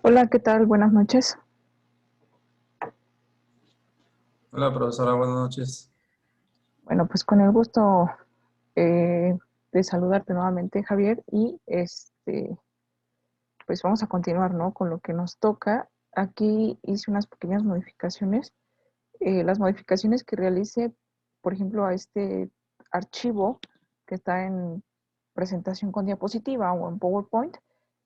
Hola, ¿qué tal? Buenas noches. Hola, profesora, buenas noches. Bueno, pues con el gusto eh, de saludarte nuevamente, Javier, y pues vamos a continuar, ¿no? Con lo que nos toca. Aquí hice unas pequeñas modificaciones. Las modificaciones que realice, por ejemplo, a este archivo que está en presentación con diapositiva o en PowerPoint,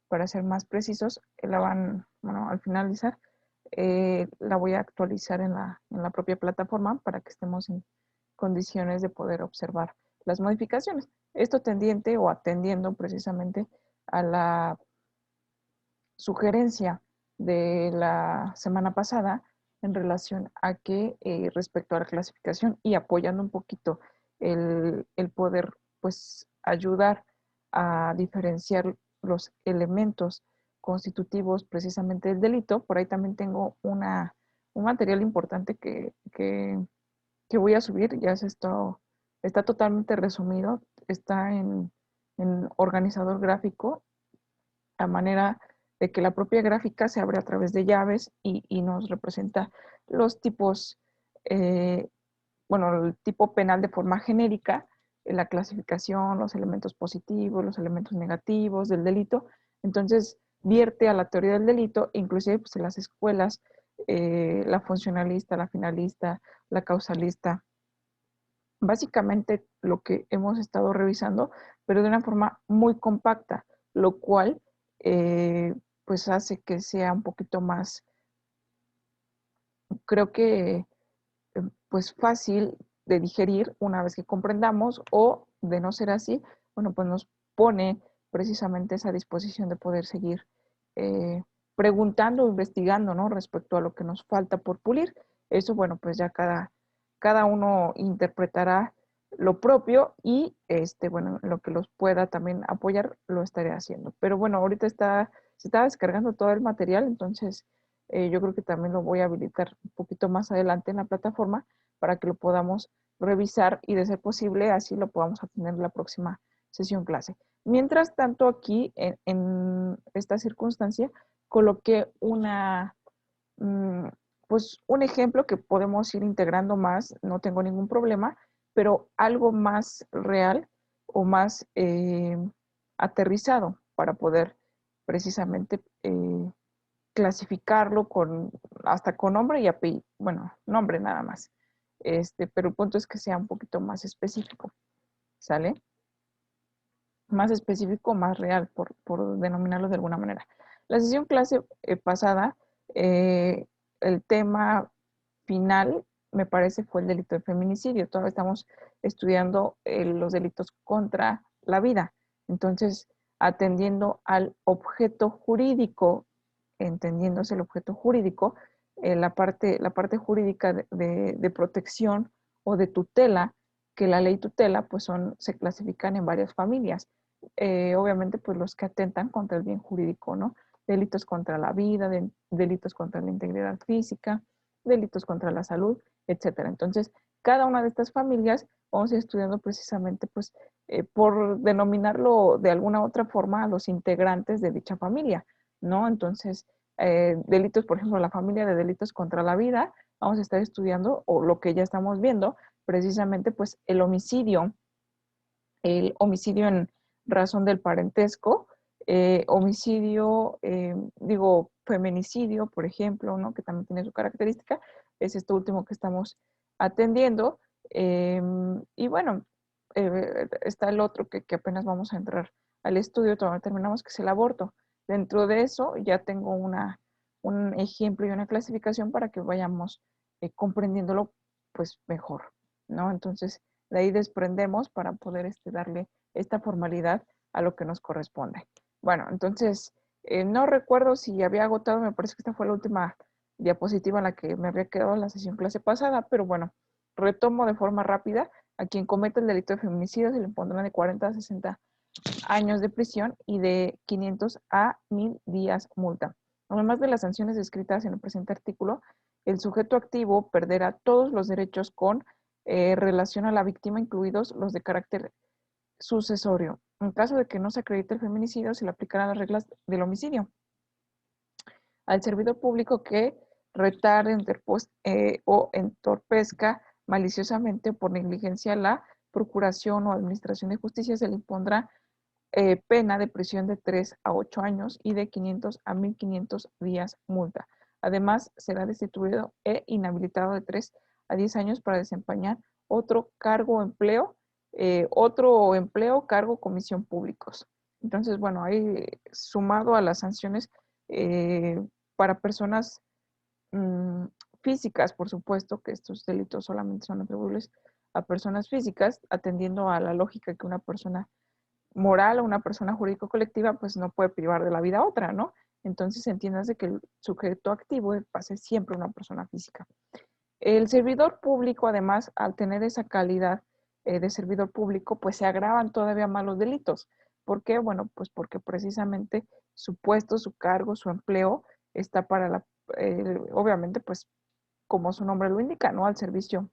para ser más precisos, bueno, al finalizar, la voy a actualizar en la propia plataforma para que estemos en condiciones de poder observar las modificaciones. Esto tendiente o atendiendo precisamente a la sugerencia de la semana pasada en relación a que respecto a la clasificación y apoyando un poquito el poder pues ayudar a diferenciar los elementos constitutivos precisamente del delito. Por ahí también tengo un material importante que voy a subir. Está totalmente resumido, está en organizador gráfico, a manera de que la propia gráfica se abre a través de llaves y nos representa los tipos, eh, bueno, el tipo penal de forma genérica, la clasificación, los elementos positivos, los elementos negativos del delito. Entonces, vierte a la teoría del delito, inclusive pues, en las escuelas, la funcionalista, la finalista, la causalista, básicamente lo que hemos estado revisando, pero de una forma muy compacta, lo cual eh, pues hace que sea un poquito más, creo que pues fácil de digerir una vez que comprendamos, o de no ser así, bueno, pues nos pone precisamente esa disposición de poder seguir eh, preguntando, investigando, ¿no? Respecto a lo que nos falta por pulir. Eso, bueno, pues ya cada uno interpretará lo propio y, bueno, lo que los pueda también apoyar, lo estaré haciendo. Pero bueno, ahorita se está descargando todo el material, entonces yo creo que también lo voy a habilitar un poquito más adelante en la plataforma para que lo podamos revisar y, de ser posible, así lo podamos atender en la próxima sesión clase. Mientras tanto, aquí en esta circunstancia, coloqué mm, pues un ejemplo que podemos ir integrando más, no tengo ningún problema, pero algo más real o más aterrizado para poder precisamente clasificarlo hasta con nombre y apellido, bueno, nombre nada más. Pero el punto es que sea un poquito más específico, ¿sale? Más específico, más real, por denominarlo de alguna manera. La sesión clase pasada, eh, el tema final, me parece, fue el delito de feminicidio. Todavía estamos estudiando los delitos contra la vida. Entonces, atendiendo al objeto jurídico, entendiéndose el objeto jurídico, la parte jurídica de protección o de tutela, que la ley tutela, pues se clasifican en varias familias. Obviamente, pues los que atentan contra el bien jurídico, ¿no? Delitos contra la vida, delitos contra la integridad física, delitos contra la salud, etcétera. Entonces, cada una de estas familias vamos a ir estudiando precisamente, pues, por denominarlo de alguna otra forma, a los integrantes de dicha familia, ¿no? Entonces, delitos, por ejemplo, la familia de delitos contra la vida, vamos a estar estudiando, o lo que ya estamos viendo, precisamente, pues, el homicidio en razón del parentesco, homicidio, feminicidio, por ejemplo, ¿no? Que también tiene su característica, es esto último que estamos atendiendo. Y bueno, está el otro que apenas vamos a entrar al estudio, todavía terminamos, que es el aborto. Dentro de eso ya tengo un ejemplo y una clasificación para que vayamos comprendiéndolo pues mejor, ¿no? Entonces, de ahí desprendemos para poder darle esta formalidad a lo que nos corresponde. Bueno, entonces, no recuerdo si había agotado, me parece que esta fue la última diapositiva en la que me había quedado en la sesión clase pasada, pero bueno, retomo de forma rápida. A quien cometa el delito de feminicidio se le pondrán de 40 a 60 años de prisión y de 500 a 1000 días multa. Además de las sanciones descritas en el presente artículo, el sujeto activo perderá todos los derechos con relación a la víctima, incluidos los de carácter sucesorio. En caso de que no se acredite el feminicidio, se le aplicarán las reglas del homicidio. al servidor público que retarde o entorpezca maliciosamente por negligencia la procuración o administración de justicia, se le impondrá pena de prisión de 3 a 8 años y de 500 a 1.500 días multa. Además, será destituido e inhabilitado de 3 a 10 años para desempeñar otro cargo o empleo, cargo, comisión públicos. Entonces, bueno, ahí sumado a las sanciones eh, para personas mm, físicas, por supuesto, que estos delitos solamente son atribuibles a personas físicas, atendiendo a la lógica que una persona moral o una persona jurídico-colectiva, pues no puede privar de la vida a otra, ¿no? Entonces entiéndase que el sujeto activo va a ser siempre una persona física. El servidor público, además, al tener esa calidad de servidor público, pues se agravan todavía más los delitos. ¿Por qué? Bueno, pues porque precisamente su puesto, su cargo, su empleo está obviamente, pues como su nombre lo indica, ¿no? Al servicio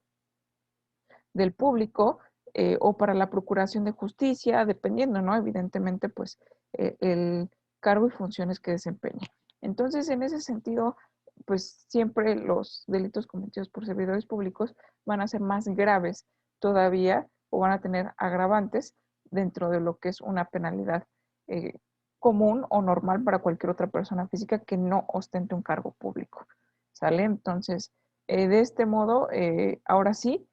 del público o para la procuración de justicia, dependiendo, ¿no? Evidentemente, pues el cargo y funciones que desempeña. Entonces, en ese sentido, pues siempre los delitos cometidos por servidores públicos van a ser más graves todavía o van a tener agravantes dentro de lo que es una penalidad común o normal para cualquier otra persona física que no ostente un cargo público. ¿Sale? Entonces, de este modo, ahora sí,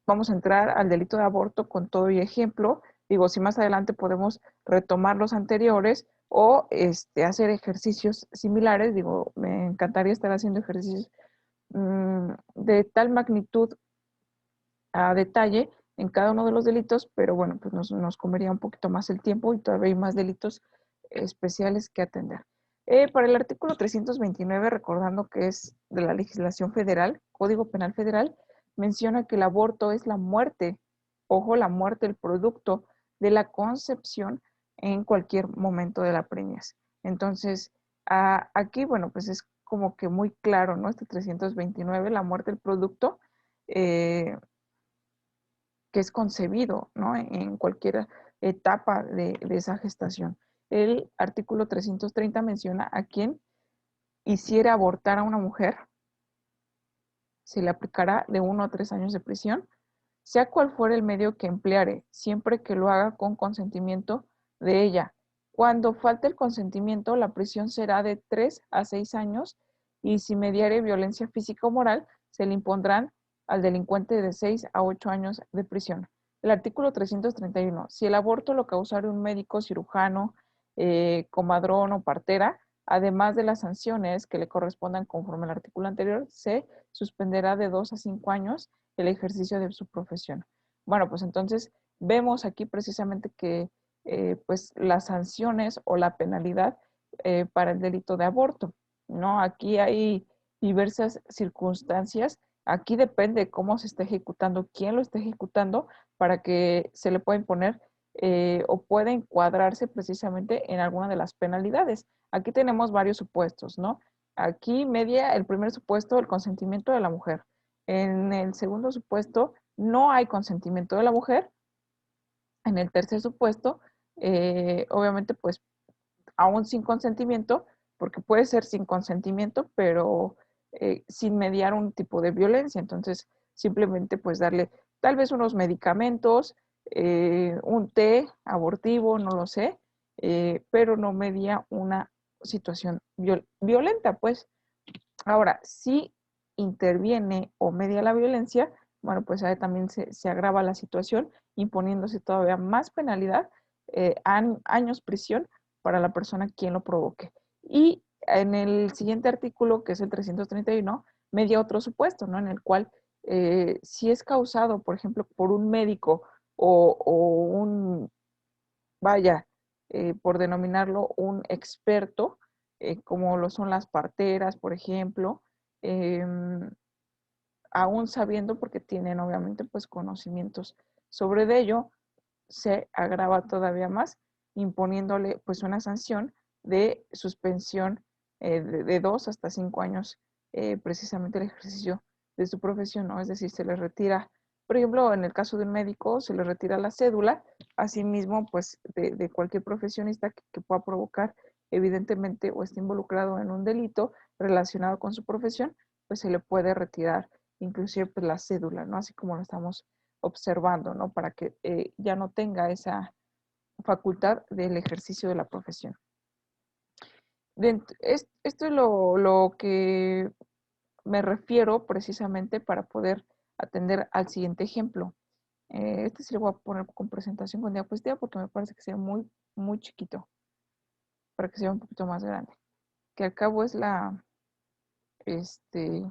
vamos a entrar al delito de aborto con todo y ejemplo. Digo, si más adelante podemos retomar los anteriores o hacer ejercicios similares, digo, me encantaría estar haciendo ejercicios de tal magnitud a detalle en cada uno de los delitos, pero bueno, pues nos comería un poquito más el tiempo y todavía hay más delitos especiales que atender. Para el artículo 329, recordando que es de la legislación federal, Código Penal Federal, menciona que el aborto es la muerte, ojo, la muerte, el producto de la concepción en cualquier momento de la preñez. Entonces, aquí, bueno, pues es como que muy claro, ¿no? Este 329, la muerte, el producto, que es concebido, ¿no? En cualquier etapa de esa gestación. El artículo 330 menciona a quien hiciera abortar a una mujer, se le aplicará de 1 a 3 años de prisión, sea cual fuera el medio que empleare, siempre que lo haga con consentimiento de ella. Cuando falte el consentimiento, la prisión será de 3 a 6 años y si mediare violencia física o moral, se le impondrán al delincuente de 6 a 8 años de prisión. El artículo 331. Si el aborto lo causara un médico, cirujano, comadrón o partera, además de las sanciones que le correspondan conforme al artículo anterior, se suspenderá de 2 a 5 años el ejercicio de su profesión. Bueno, pues entonces vemos aquí precisamente que pues las sanciones o la penalidad para el delito de aborto, ¿no? Aquí hay diversas circunstancias. Aquí depende cómo se está ejecutando, quién lo está ejecutando, para que se le pueda imponer o pueda encuadrarse precisamente en alguna de las penalidades. Aquí tenemos varios supuestos, ¿no? Aquí media el primer supuesto, el consentimiento de la mujer. En el segundo supuesto, no hay consentimiento de la mujer. En el tercer supuesto, obviamente, pues aún sin consentimiento, porque puede ser sin consentimiento, pero sin mediar un tipo de violencia. Entonces, simplemente pues darle tal vez unos medicamentos, un té abortivo, no lo sé, pero no media una situación violenta, pues. Ahora, si interviene o media la violencia, bueno, pues ahí también se agrava la situación, imponiéndose todavía más penalidad, años prisión para la persona quien lo provoque. Y en el siguiente artículo, que es el 331, media otro supuesto, ¿no? En el cual, si es causado, por ejemplo, por un médico o un, vaya, por denominarlo, un experto, como lo son las parteras, por ejemplo, aún sabiendo porque tienen obviamente pues conocimientos sobre ello, se agrava todavía más imponiéndole pues una sanción de suspensión de 2 hasta 5 años precisamente el ejercicio de su profesión, ¿no? Es decir, se le retira, por ejemplo, en el caso de un médico, se le retira la cédula, asimismo pues de cualquier profesionista que pueda provocar evidentemente o está involucrado en un delito relacionado con su profesión, pues se le puede retirar inclusive pues, la cédula, ¿no? Así como lo estamos observando, ¿no? Para que ya no tenga esa facultad del ejercicio de la profesión. Esto es lo que me refiero precisamente para poder atender al siguiente ejemplo. Este sí lo voy a poner con presentación con diapositiva porque me parece que sea muy chiquito, para que sea un poquito más grande. Que al cabo es este,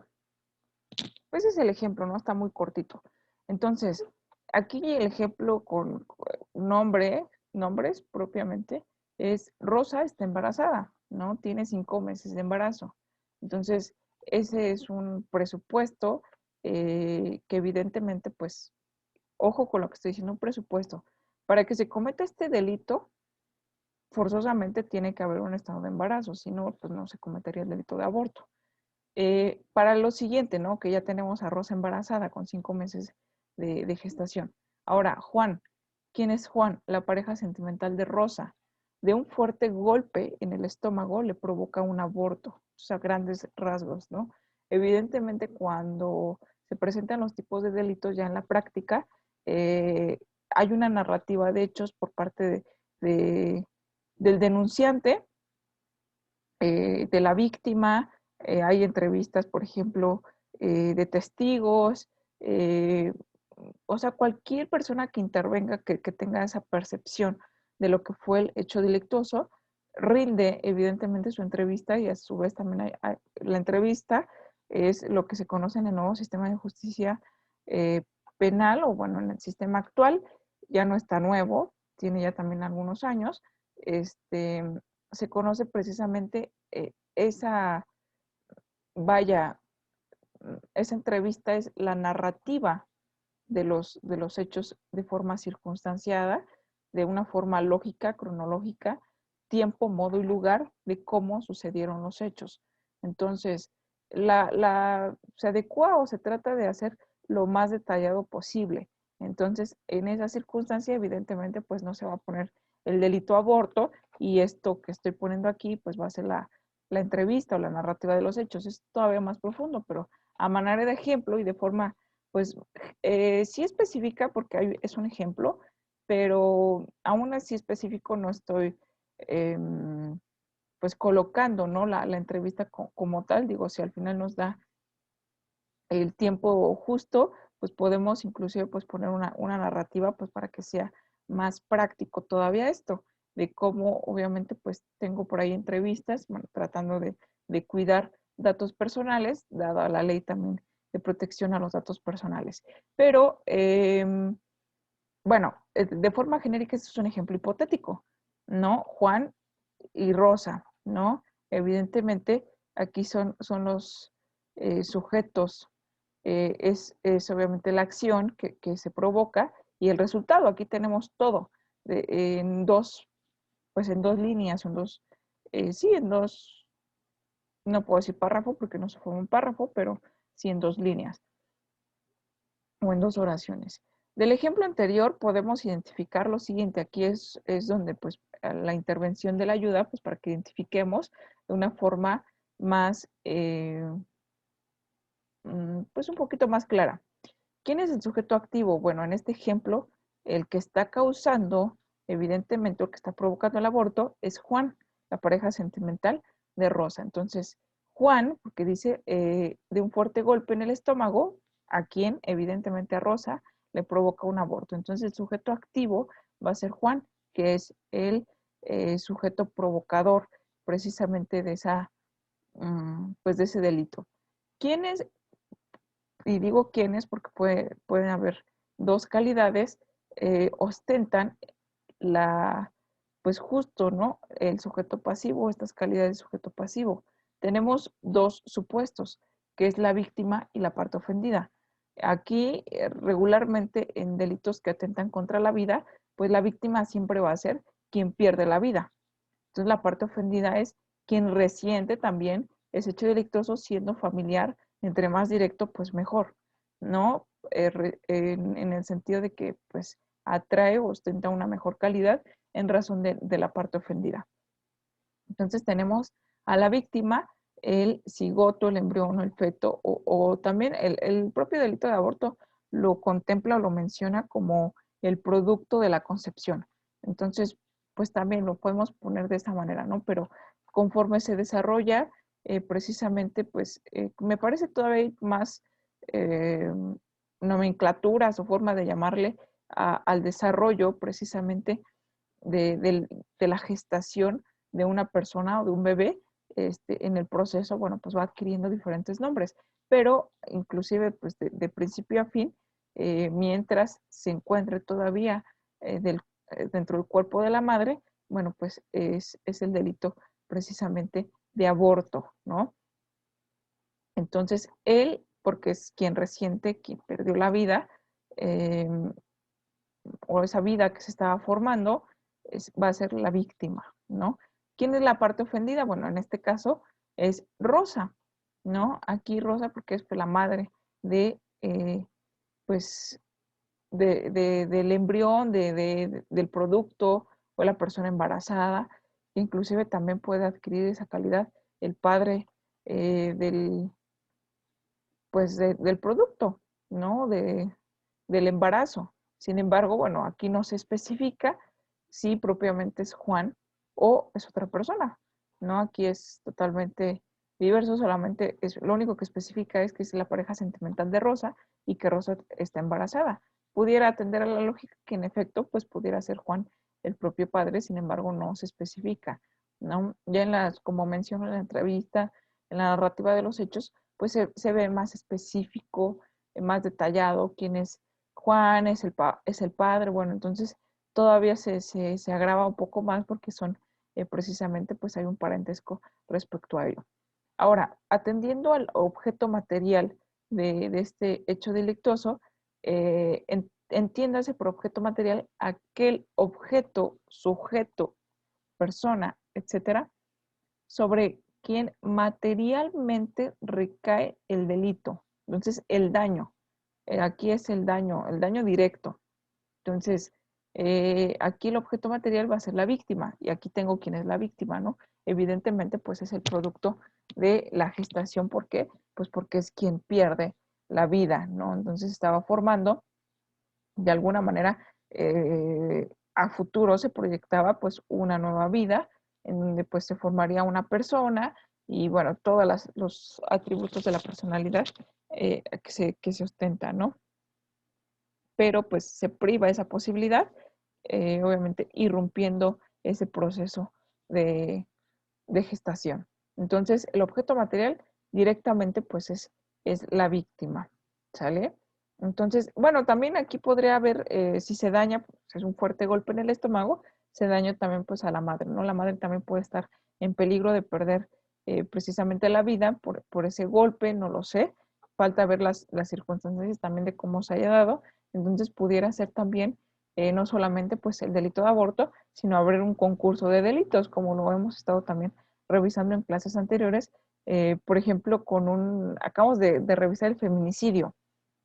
pues es el ejemplo, ¿no? Está muy cortito. Entonces, aquí el ejemplo con nombres propiamente, es Rosa está embarazada, ¿no? Tiene 5 meses de embarazo. Entonces, ese es un presupuesto que evidentemente, pues, ojo con lo que estoy diciendo, un presupuesto. Para que se cometa este delito, forzosamente tiene que haber un estado de embarazo, si no, pues no se cometería el delito de aborto. Para lo siguiente, ¿no? Que ya tenemos a Rosa embarazada con 5 meses de gestación. Ahora, Juan. ¿Quién es Juan? La pareja sentimental de Rosa. De un fuerte golpe en el estómago le provoca un aborto. O sea, grandes rasgos, ¿no? Evidentemente, cuando se presentan los tipos de delitos ya en la práctica, hay una narrativa de hechos por parte del denunciante, de la víctima, hay entrevistas, por ejemplo, de testigos, o sea, cualquier persona que intervenga, que tenga esa percepción de lo que fue el hecho delictuoso, rinde evidentemente su entrevista y a su vez también la entrevista es lo que se conoce en el nuevo sistema de justicia penal, o bueno, en el sistema actual, ya no está nuevo, tiene ya también algunos años, se conoce precisamente vaya, esa entrevista es la narrativa de los hechos de forma circunstanciada, de una forma lógica, cronológica, tiempo, modo y lugar de cómo sucedieron los hechos. Entonces, se adecua o se trata de hacer lo más detallado posible. Entonces, en esa circunstancia, evidentemente, pues no se va a poner el delito aborto y esto que estoy poniendo aquí, pues va a ser la entrevista o la narrativa de los hechos. Es todavía más profundo, pero a manera de ejemplo y de forma, pues, sí específica porque es un ejemplo, pero aún así específico no estoy pues colocando, ¿no? La entrevista como tal, digo, si al final nos da el tiempo justo, pues podemos inclusive pues poner una narrativa pues para que sea más práctico todavía esto, de cómo obviamente pues tengo por ahí entrevistas, bueno, tratando de cuidar datos personales, dada la ley también de protección a los datos personales. Pero, bueno, de forma genérica, este es un ejemplo hipotético, ¿no? Juan y Rosa, ¿no? Evidentemente, aquí son los sujetos, es obviamente la acción que se provoca y el resultado. Aquí tenemos todo pues en dos líneas, sí, en dos, no puedo decir párrafo porque no se forma un párrafo, pero sí en dos líneas o en dos oraciones. Del ejemplo anterior podemos identificar lo siguiente. Aquí es donde pues la intervención de la ayuda, pues para que identifiquemos de una forma más, pues un poquito más clara. ¿Quién es el sujeto activo? Bueno, en este ejemplo, el que está causando, evidentemente, o que está provocando el aborto es Juan, la pareja sentimental de Rosa. Entonces, Juan, porque dice de un fuerte golpe en el estómago, a quien, evidentemente a Rosa, le provoca un aborto. Entonces, el sujeto activo va a ser Juan, que es el sujeto provocador precisamente de pues de ese delito. ¿Quién es? Y digo quiénes porque pueden haber dos calidades, ostentan pues justo, ¿no? El sujeto pasivo, estas calidades de sujeto pasivo. Tenemos dos supuestos, que es la víctima y la parte ofendida. Aquí, regularmente en delitos que atentan contra la vida, pues la víctima siempre va a ser quien pierde la vida. Entonces la parte ofendida es quien resiente también ese hecho delictuoso siendo familiar, entre más directo, pues mejor, ¿no? En el sentido de que pues atrae o ostenta una mejor calidad en razón de la parte ofendida. Entonces tenemos a la víctima, el cigoto, el embrión, el feto, o también el propio delito de aborto lo contempla o lo menciona como el producto de la concepción. Entonces, pues también lo podemos poner de esa manera, ¿no? Pero conforme se desarrolla, precisamente, pues me parece todavía más eh, nomenclaturas o forma de llamarle al desarrollo precisamente de la gestación de una persona o de un bebé. En el proceso, bueno, pues va adquiriendo diferentes nombres, pero inclusive pues de principio a fin, mientras se encuentre todavía dentro del cuerpo de la madre, bueno, pues es el delito precisamente de aborto, ¿no? Entonces, él, porque es quien resiente, quien perdió la vida, eh, o esa vida que se estaba formando, va a ser la víctima, ¿no? ¿Quién es la parte ofendida? Bueno, en este caso es Rosa, ¿no? Aquí Rosa porque es pues, la madre de, pues, del embrión, del producto o la persona embarazada. Inclusive también puede adquirir esa calidad el padre del, pues, del producto, ¿no? Del embarazo. Sin embargo, bueno, aquí no se especifica si propiamente es Juan o es otra persona, ¿no? Aquí es totalmente diverso, solamente es lo único que especifica es que es la pareja sentimental de Rosa y que Rosa está embarazada. Pudiera atender a la lógica que en efecto, pues pudiera ser Juan el propio padre, sin embargo, no se especifica, ¿no? Ya en las, como menciono en la entrevista, en la narrativa de los hechos, pues se ve más específico, más detallado quién es Juan, es el padre, bueno, entonces todavía se agrava un poco más porque son precisamente, pues hay un parentesco respecto a ello. Ahora, atendiendo al objeto material de este hecho delictuoso, entiéndase por objeto material aquel objeto, sujeto, persona, etcétera, sobre quien materialmente recae el delito. Entonces, el daño, aquí es el daño directo. Entonces, aquí el objeto material va a ser la víctima, y aquí tengo quién es la víctima, ¿no? Evidentemente, pues es el producto de la gestación. ¿Por qué? Pues porque es quien pierde la vida, ¿no? Entonces estaba formando, de alguna manera, a futuro se proyectaba pues una nueva vida, en donde pues se formaría una persona, y bueno, todos los atributos de la personalidad que se ostenta, ¿no? Pero pues se priva esa posibilidad, obviamente irrumpiendo ese proceso de, de gestación. Entonces, el objeto material directamente pues es la víctima, ¿sale? Entonces, bueno, también aquí podría haber, si se daña, pues, es un fuerte golpe en el estómago, se daña también pues a la madre, ¿no? La madre también puede estar en peligro de perder precisamente la vida por ese golpe, no lo sé. Falta ver las circunstancias también de cómo se haya dado. Entonces pudiera ser también no solamente pues el delito de aborto, sino abrir un concurso de delitos, como lo hemos estado también revisando en clases anteriores. Por ejemplo, acabamos de revisar el feminicidio,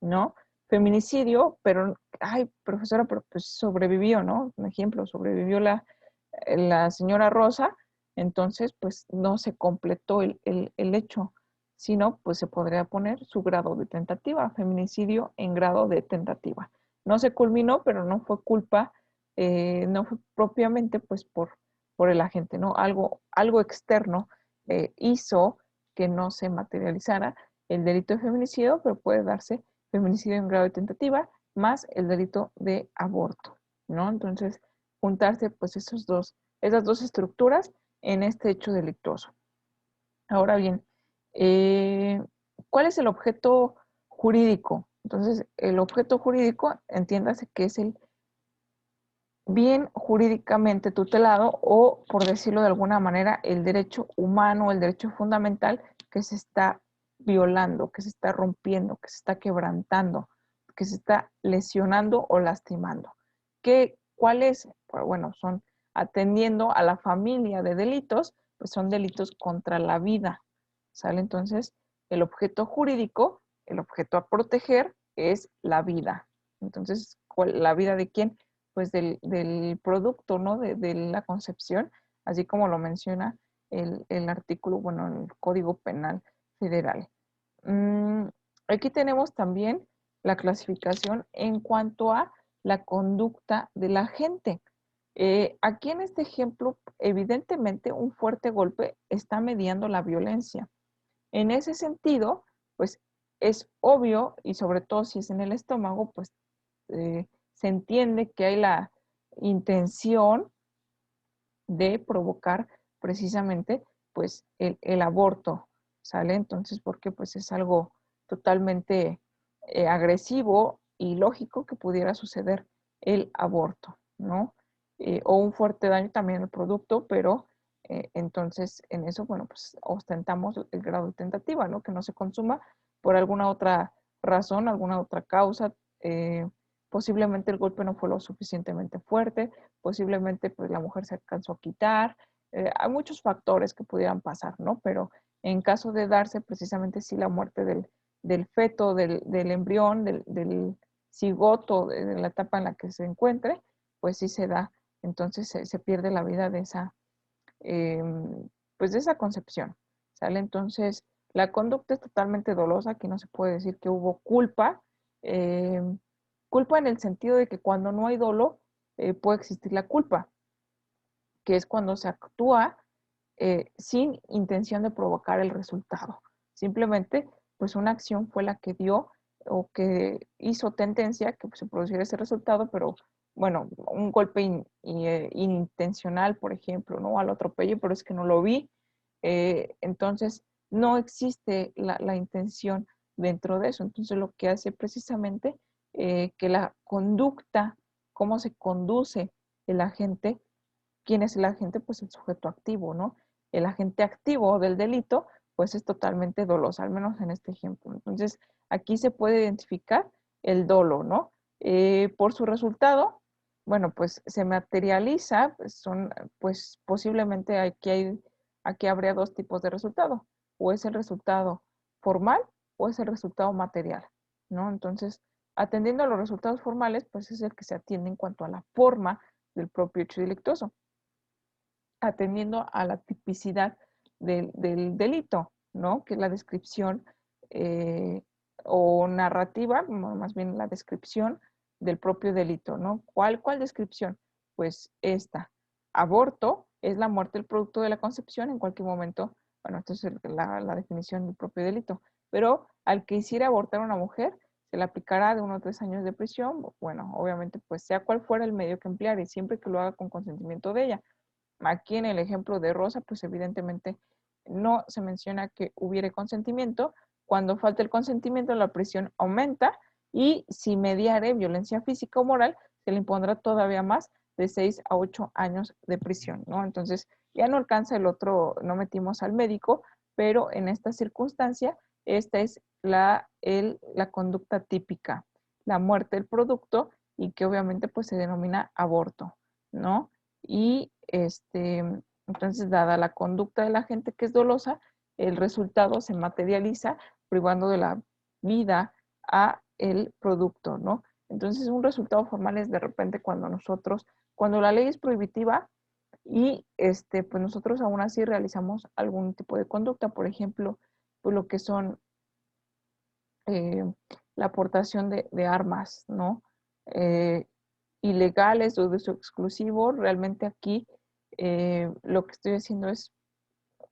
¿no? Feminicidio, pero, ay, profesora, pero pues sobrevivió, ¿no? Un ejemplo, sobrevivió la señora Rosa, entonces pues no se completó el hecho, sino pues se podría poner su grado de tentativa, feminicidio en grado de tentativa. No se culminó, pero no fue culpa, no fue propiamente pues por el agente, ¿no? Algo externo hizo que no se materializara el delito de feminicidio, pero puede darse feminicidio en grado de tentativa más el delito de aborto, ¿no? Entonces, juntarse pues esas dos estructuras en este hecho delictuoso. Ahora bien, eh, ¿cuál es el objeto jurídico? Entonces, el objeto jurídico, entiéndase que es el bien jurídicamente tutelado, o, por decirlo de alguna manera, el derecho humano, el derecho fundamental que se está violando, que se está rompiendo, que se está quebrantando, que se está lesionando o lastimando. ¿Cuál es? Pues bueno, son atendiendo a la familia de delitos, pues son delitos contra la vida, ¿sale? Entonces, el objeto jurídico, el objeto a proteger es la vida. Entonces, ¿la vida de quién? Pues del producto, ¿no? De la concepción, así como lo menciona el artículo, bueno, el Código Penal Federal. Aquí tenemos también la clasificación en cuanto a la conducta de la gente. Aquí en este ejemplo, evidentemente un fuerte golpe está mediando la violencia. En ese sentido, pues es obvio, y sobre todo si es en el estómago, pues se entiende que hay la intención de provocar precisamente pues el aborto, ¿sale? Entonces, porque pues es algo totalmente agresivo y lógico que pudiera suceder el aborto, ¿no? O un fuerte daño también al producto, pero entonces en eso, bueno, pues ostentamos el grado de tentativa, ¿no? Que no se consuma por alguna otra razón, alguna otra causa. Posiblemente el golpe no fue lo suficientemente fuerte, posiblemente pues la mujer se alcanzó a quitar. Hay muchos factores que pudieran pasar, ¿no? Pero en caso de darse precisamente sí la muerte del feto, del embrión, del cigoto, de la etapa en la que se encuentre, pues sí se da. Entonces se pierde la vida de esa, pues de esa concepción, ¿sale? Entonces, la conducta es totalmente dolosa, aquí no se puede decir que hubo culpa, eh, culpa en el sentido de que cuando no hay dolo, puede existir la culpa, que es cuando se actúa sin intención de provocar el resultado. Simplemente, pues una acción fue la que dio o que hizo tendencia que se produciera ese resultado, pero bueno, un golpe inintencional, por ejemplo, ¿no? Al atropello, pero es que no lo vi. Entonces, no existe la intención dentro de eso. Entonces, lo que hace precisamente que la conducta, cómo se conduce el agente. ¿Quién es el agente? Pues el sujeto activo, ¿no? El agente activo del delito, pues es totalmente doloso, al menos en este ejemplo. Entonces, aquí se puede identificar el dolo, ¿no? Por su resultado, bueno, pues se materializa, pues son, pues posiblemente aquí habría dos tipos de resultado, o es el resultado formal o es el resultado material, ¿no? Entonces, atendiendo a los resultados formales, pues es el que se atiende en cuanto a la forma del propio hecho delictuoso, atendiendo a la tipicidad del delito, ¿no? Que es la descripción eh, o narrativa, más bien la descripción del propio delito, ¿no? ¿Cuál descripción? Pues esta. Aborto es la muerte del producto de la concepción en cualquier momento. Bueno, esto es la definición del propio delito. Pero al que hiciera abortar a una mujer, se le aplicará de 1 a 3 años de prisión. Bueno, obviamente, pues sea cual fuera el medio que emplear y siempre que lo haga con consentimiento de ella. Aquí en el ejemplo de Rosa, pues evidentemente no se menciona que hubiera consentimiento. Cuando falta el consentimiento, la prisión aumenta y si mediare violencia física o moral, se le impondrá todavía más de 6 a 8 años de prisión, ¿no? Entonces, ya no alcanza el otro, no metimos al médico, pero en esta circunstancia, esta es la conducta típica, la muerte del producto y que obviamente pues se denomina aborto, ¿no? Y entonces, dada la conducta de la gente que es dolosa, el resultado se materializa privando de la vida a el producto, ¿no? Entonces, un resultado formal es de repente cuando la ley es prohibitiva y pues nosotros aún así realizamos algún tipo de conducta, por ejemplo, pues lo que son eh, la aportación de armas, ¿no? Eh, ilegales o de uso exclusivo, realmente aquí lo que estoy haciendo es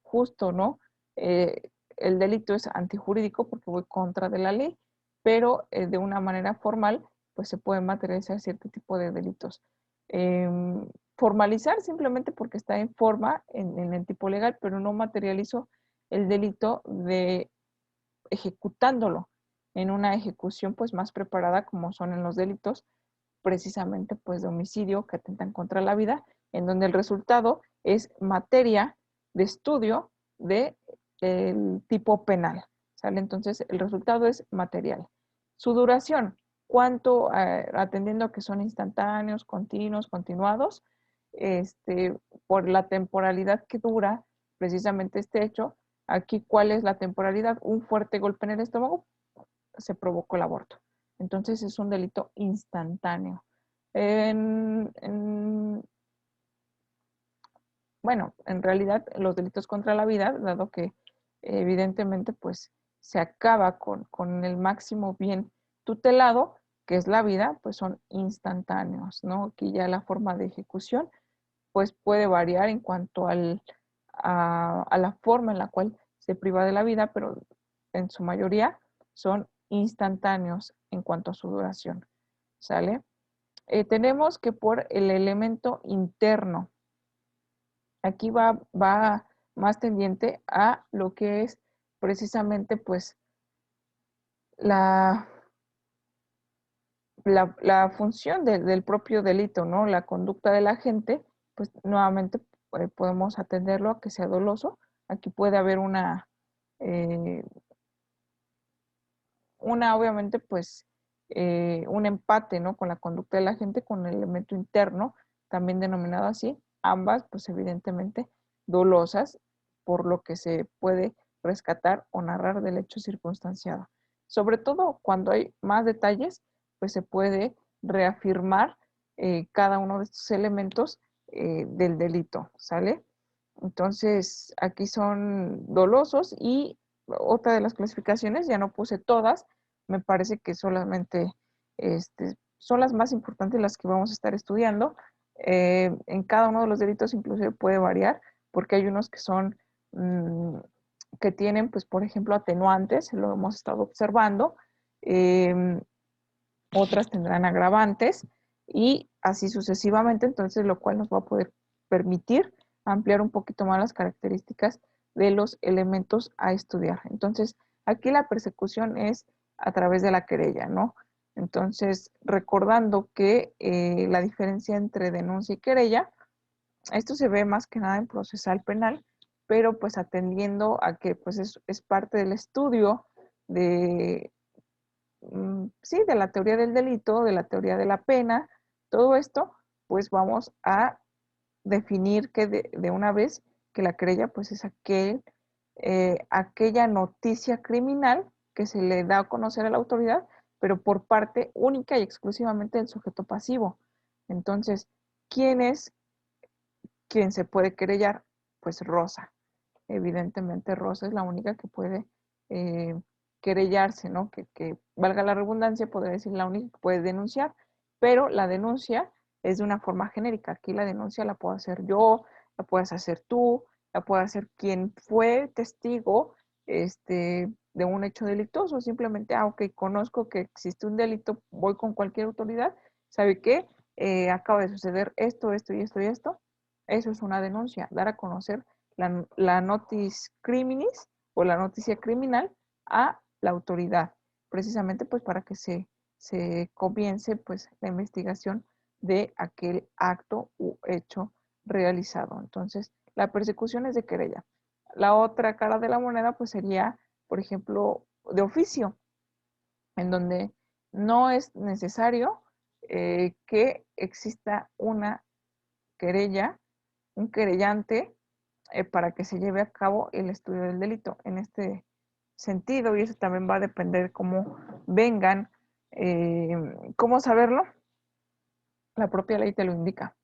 justo, ¿no? El delito es antijurídico porque voy contra de la ley, pero de una manera formal, pues se puede materializar cierto tipo de delitos. Formalizar simplemente porque está en forma, en el tipo legal, pero no materializo el delito de ejecutándolo en una ejecución pues más preparada como son en los delitos precisamente pues de homicidio que atentan contra la vida, en donde el resultado es materia de estudio de el tipo penal, ¿sale? Entonces el resultado es material. Su duración, cuánto, atendiendo a que son instantáneos, continuos, continuados, por la temporalidad que dura precisamente este hecho, aquí cuál es la temporalidad, un fuerte golpe en el estómago, se provocó el aborto. Entonces es un delito instantáneo. Bueno, bueno, en realidad los delitos contra la vida, dado que evidentemente pues se acaba con el máximo bien tutelado, que es la vida, pues son instantáneos, ¿no? Aquí ya la forma de ejecución pues puede variar en cuanto a la forma en la cual se priva de la vida, pero en su mayoría son instantáneos en cuanto a su duración, ¿sale? Tenemos que por el elemento interno, aquí va más tendiente a lo que es precisamente pues la, la función del propio delito, ¿no? La conducta de la gente, pues nuevamente podemos atenderlo a que sea doloso. Aquí puede haber eh, obviamente, pues, un empate, ¿no? Con la conducta de la gente, con el elemento interno, también denominado así, ambas, pues, evidentemente, dolosas, por lo que se puede rescatar o narrar del hecho circunstanciado. Sobre todo cuando hay más detalles, pues se puede reafirmar cada uno de estos elementos del delito, ¿sale? Entonces, aquí son dolosos y otra de las clasificaciones, ya no puse todas, me parece que solamente son las más importantes las que vamos a estar estudiando. En cada uno de los delitos inclusive puede variar, porque hay unos que son, que tienen, pues, por ejemplo, atenuantes, lo hemos estado observando, eh, otras tendrán agravantes y así sucesivamente, entonces lo cual nos va a poder permitir ampliar un poquito más las características de los elementos a estudiar. Entonces, aquí la persecución es a través de la querella, ¿no? Entonces, recordando que la diferencia entre denuncia y querella, esto se ve más que nada en procesal penal, pero pues atendiendo a que pues es parte del estudio de, sí, de la teoría del delito, de la teoría de la pena, todo esto, pues vamos a definir que de una vez que la querella pues es aquella noticia criminal que se le da a conocer a la autoridad, pero por parte única y exclusivamente del sujeto pasivo. Entonces, ¿quién es quien se puede querellar? Pues Rosa. Evidentemente Rosa es la única que puede eh, querellarse, ¿no? Que valga la redundancia, podría decir la única que puede denunciar, pero la denuncia es de una forma genérica. Aquí la denuncia la puedo hacer yo, la puedes hacer tú, la puede hacer quien fue testigo de un hecho delictuoso. Simplemente, ok, conozco que existe un delito, voy con cualquier autoridad, ¿sabe qué? Acaba de suceder esto, esto y esto y esto. Eso es una denuncia, dar a conocer la notis criminis o la noticia criminal a la autoridad, precisamente pues para que se comience pues la investigación de aquel acto u hecho realizado. Entonces, la persecución es de querella. La otra cara de la moneda pues sería, por ejemplo, de oficio, en donde no es necesario que exista una querella, un querellante para que se lleve a cabo el estudio del delito. En este sentido, y eso también va a depender cómo vengan, eh, cómo saberlo, la propia ley te lo indica,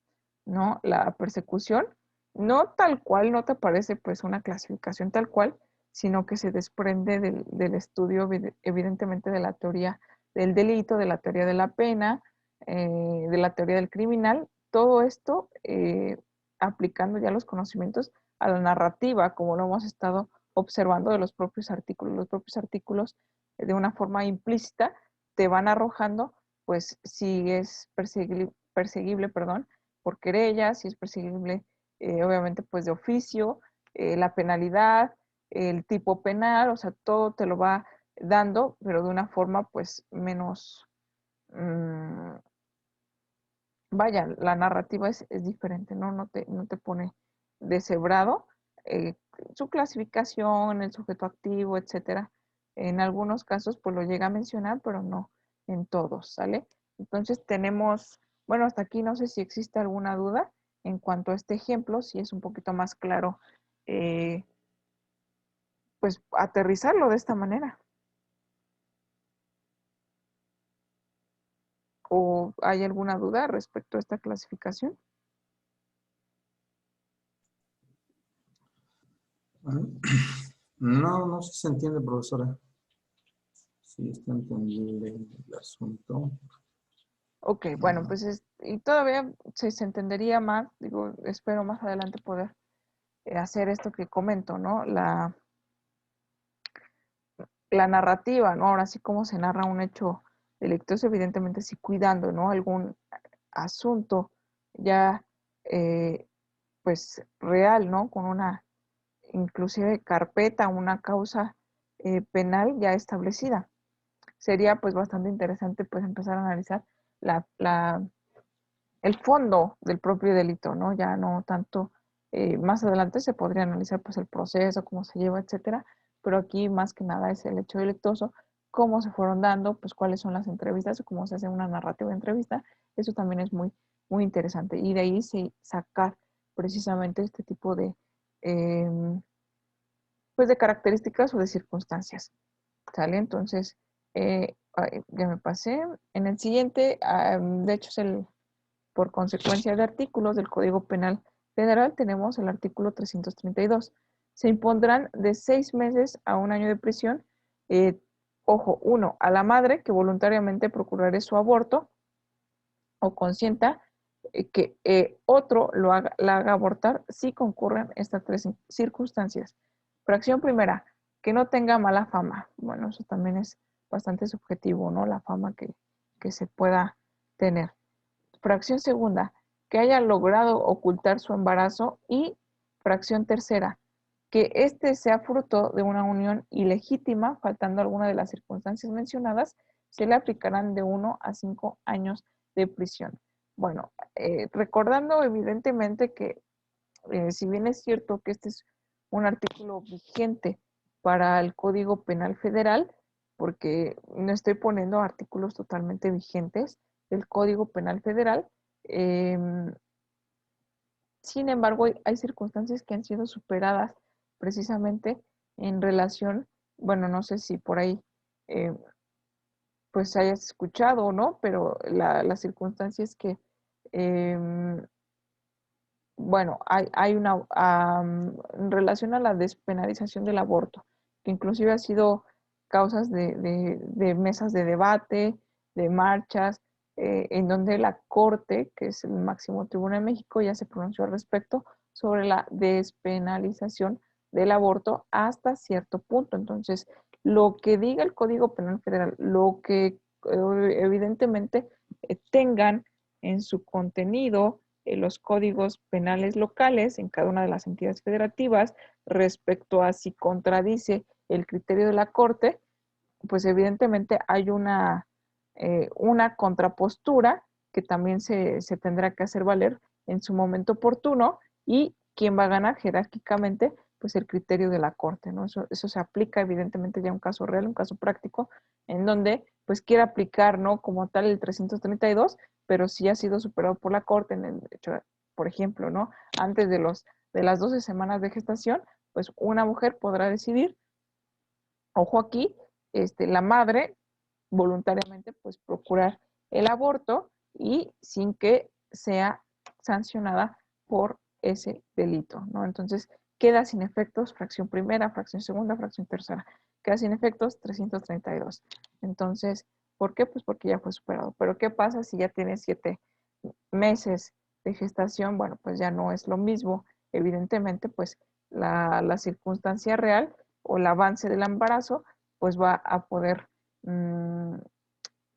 ¿no? La persecución, no tal cual, no te parece pues una clasificación tal cual, sino que se desprende del estudio, evidentemente, de la teoría del delito, de la teoría de la pena, de la teoría del criminal, todo esto aplicando ya los conocimientos a la narrativa, como lo hemos estado observando de los propios artículos. Los propios artículos, de una forma implícita, te van arrojando, pues, si es perseguible, perdón, por querella, si es perseguible, obviamente, pues, de oficio, la penalidad, el tipo penal, o sea, todo te lo va dando, pero de una forma, pues, menos, mmm, vaya, la narrativa es diferente, ¿no? No te pone deshebrado eh, su clasificación, el sujeto activo, etcétera. En algunos casos, pues lo llega a mencionar, pero no en todos, ¿sale? Entonces tenemos, bueno, hasta aquí no sé si existe alguna duda en cuanto a este ejemplo, si es un poquito más claro, eh, pues aterrizarlo de esta manera. ¿O hay alguna duda respecto a esta clasificación? No, no sé si se entiende, profesora. Sí, está entendible el asunto. Ok, bueno, pues y todavía se entendería más, digo, espero más adelante poder hacer esto que comento, ¿no? La narrativa, ¿no? Ahora sí cómo se narra un hecho delictuoso, evidentemente sí cuidando, ¿no? Algún asunto ya, pues, real, ¿no? Con una, inclusive, carpeta, una causa penal ya establecida. Sería, pues, bastante interesante, pues, empezar a analizar la, la el fondo del propio delito, ¿no? Ya no tanto, más adelante se podría analizar pues el proceso, cómo se lleva, etcétera, pero aquí más que nada es el hecho delictuoso, cómo se fueron dando, pues cuáles son las entrevistas o cómo se hace una narrativa de entrevista, eso también es muy, muy interesante. Y de ahí sí sacar precisamente este tipo de, eh, pues de características o de circunstancias, ¿sale? Entonces, ya me pasé. En el siguiente, de hecho es el por consecuencia de artículos del Código Penal Federal, tenemos el artículo 332. Se impondrán de 6 meses a 1 año de prisión, eh, ojo, uno, a la madre que voluntariamente procurare su aborto o consienta que otro la haga abortar si concurren estas tres circunstancias. Fracción primera, que no tenga mala fama. Bueno, eso también es bastante subjetivo, ¿no? La fama que se pueda tener. Fracción segunda, que haya logrado ocultar su embarazo. Y fracción tercera, que éste sea fruto de una unión ilegítima, faltando alguna de las circunstancias mencionadas, se le aplicarán de 1 a 5 años de prisión. Bueno, recordando evidentemente que si bien es cierto que este es un artículo vigente para el Código Penal Federal, porque no estoy poniendo artículos totalmente vigentes del Código Penal Federal, eh, sin embargo, hay circunstancias que han sido superadas precisamente en relación, bueno, no sé si por ahí eh, pues hayas escuchado o no, pero la circunstancia es que eh, bueno, hay una, en relación a la despenalización del aborto, que inclusive ha sido causas de mesas de debate, de marchas, en donde la Corte, que es el máximo tribunal de México, ya se pronunció al respecto sobre la despenalización del aborto hasta cierto punto. Entonces, lo que diga el Código Penal Federal, lo que evidentemente tengan en su contenido los códigos penales locales en cada una de las entidades federativas respecto a si contradice el criterio de la Corte, pues evidentemente hay una contrapostura que también se tendrá que hacer valer en su momento oportuno y quién va a ganar jerárquicamente, pues el criterio de la Corte, ¿no? Eso se aplica evidentemente ya a un caso real, un caso práctico, en donde pues quiere aplicar, ¿no? Como tal el 332, pero si ha sido superado por la Corte, en el hecho, por ejemplo, ¿no? Antes de las 12 semanas de gestación, pues una mujer podrá decidir, ojo aquí, la madre voluntariamente pues procurar el aborto y sin que sea sancionada por ese delito, ¿no? Entonces queda sin efectos fracción primera, fracción segunda, fracción tercera. Queda sin efectos 332. Entonces, ¿por qué? Pues porque ya fue superado. Pero ¿qué pasa si ya tiene 7 meses de gestación? Bueno, pues ya no es lo mismo. Evidentemente, pues la circunstancia real o el avance del embarazo, pues va a poder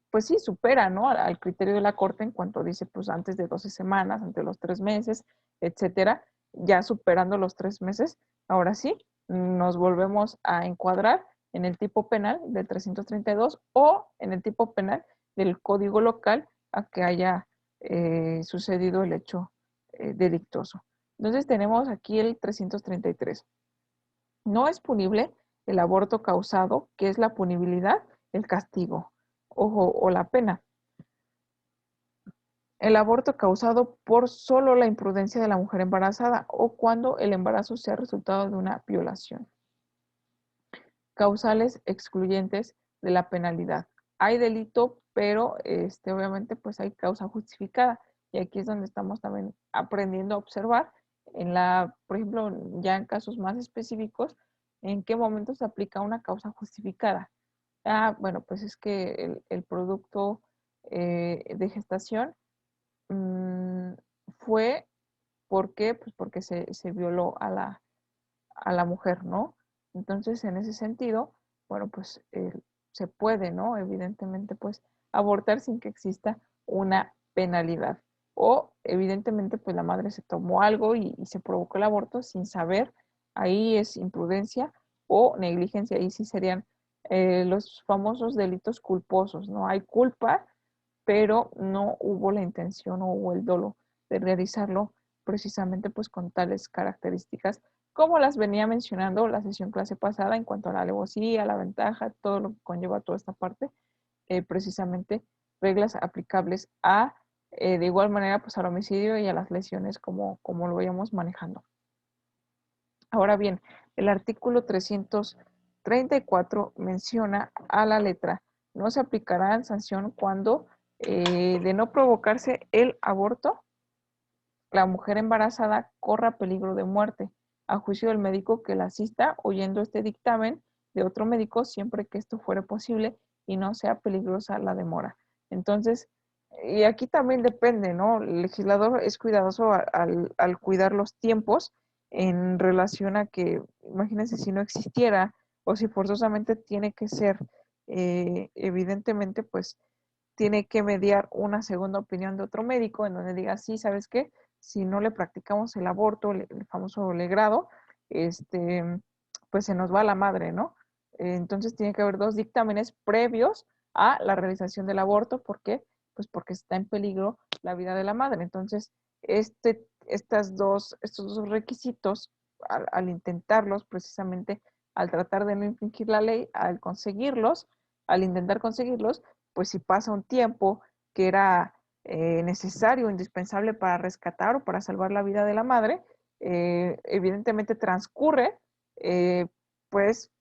pues sí, supera, ¿no? Al criterio de la Corte en cuanto dice, pues antes de 12 semanas, antes de los 3 meses, etcétera, ya superando los 3 meses, ahora sí, nos volvemos a encuadrar en el tipo penal del 332 o en el tipo penal del código local a que haya sucedido el hecho delictuoso. Entonces tenemos aquí el 333. No es punible el aborto causado, que es la punibilidad, el castigo, ojo, o la pena. El aborto causado por solo la imprudencia de la mujer embarazada o cuando el embarazo sea resultado de una violación. Causales excluyentes de la penalidad. Hay delito, pero obviamente pues hay causa justificada. Y aquí es donde estamos también aprendiendo a observar por ejemplo, ya en casos más específicos, ¿en qué momento se aplica una causa justificada? Ah, bueno, pues es que el producto de gestación mm, fue, ¿por qué? Pues porque se violó a la mujer, ¿no? Entonces, en ese sentido, bueno, pues se puede, ¿no? Evidentemente, pues abortar sin que exista una penalidad. O, evidentemente, pues la madre se tomó algo y se provocó el aborto sin saber, ahí es imprudencia o negligencia, ahí sí serían los famosos delitos culposos, ¿no? Hay culpa, pero no hubo la intención o hubo el dolo de realizarlo precisamente pues con tales características como las venía mencionando la sesión clase pasada en cuanto a la alevosía, la ventaja, todo lo que conlleva toda esta parte, precisamente reglas aplicables a, de igual manera, pues al homicidio y a las lesiones como lo vayamos manejando. Ahora bien, el artículo 334 menciona a la letra, no se aplicará sanción cuando de no provocarse el aborto, la mujer embarazada corra peligro de muerte, a juicio del médico que la asista, oyendo este dictamen de otro médico, siempre que esto fuere posible y no sea peligrosa la demora. Entonces, y aquí también depende, ¿no? El legislador es cuidadoso al cuidar los tiempos en relación a que, imagínense, si no existiera o si forzosamente tiene que ser, evidentemente, pues tiene que mediar una segunda opinión de otro médico en donde diga, sí, ¿sabes qué? Si no le practicamos el aborto, el famoso legrado, este, pues se nos va la madre, ¿no? Entonces tiene que haber dos dictámenes previos a la realización del aborto. ¿Por qué? Pues porque está en peligro la vida de la madre. Entonces, estos dos requisitos, al intentarlos, precisamente al tratar de no infringir la ley, al conseguirlos, al intentar conseguirlos, pues si pasa un tiempo que era necesario, indispensable para rescatar o para salvar la vida de la madre, evidentemente transcurre, eh, pues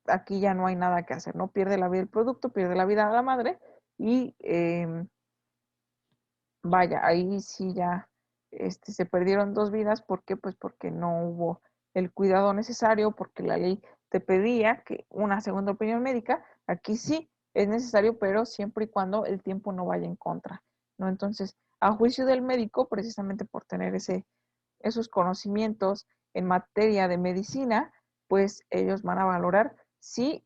aquí ya no hay nada que hacer, ¿no? Pierde la vida el producto, pierde la vida de la madre y vaya, ahí sí ya se perdieron dos vidas. ¿Por qué? Pues porque no hubo el cuidado necesario, porque la ley te pedía que una segunda opinión médica, aquí sí es necesario, pero siempre y cuando el tiempo no vaya en contra, ¿no? Entonces, a juicio del médico, precisamente por tener esos conocimientos en materia de medicina, pues ellos van a valorar si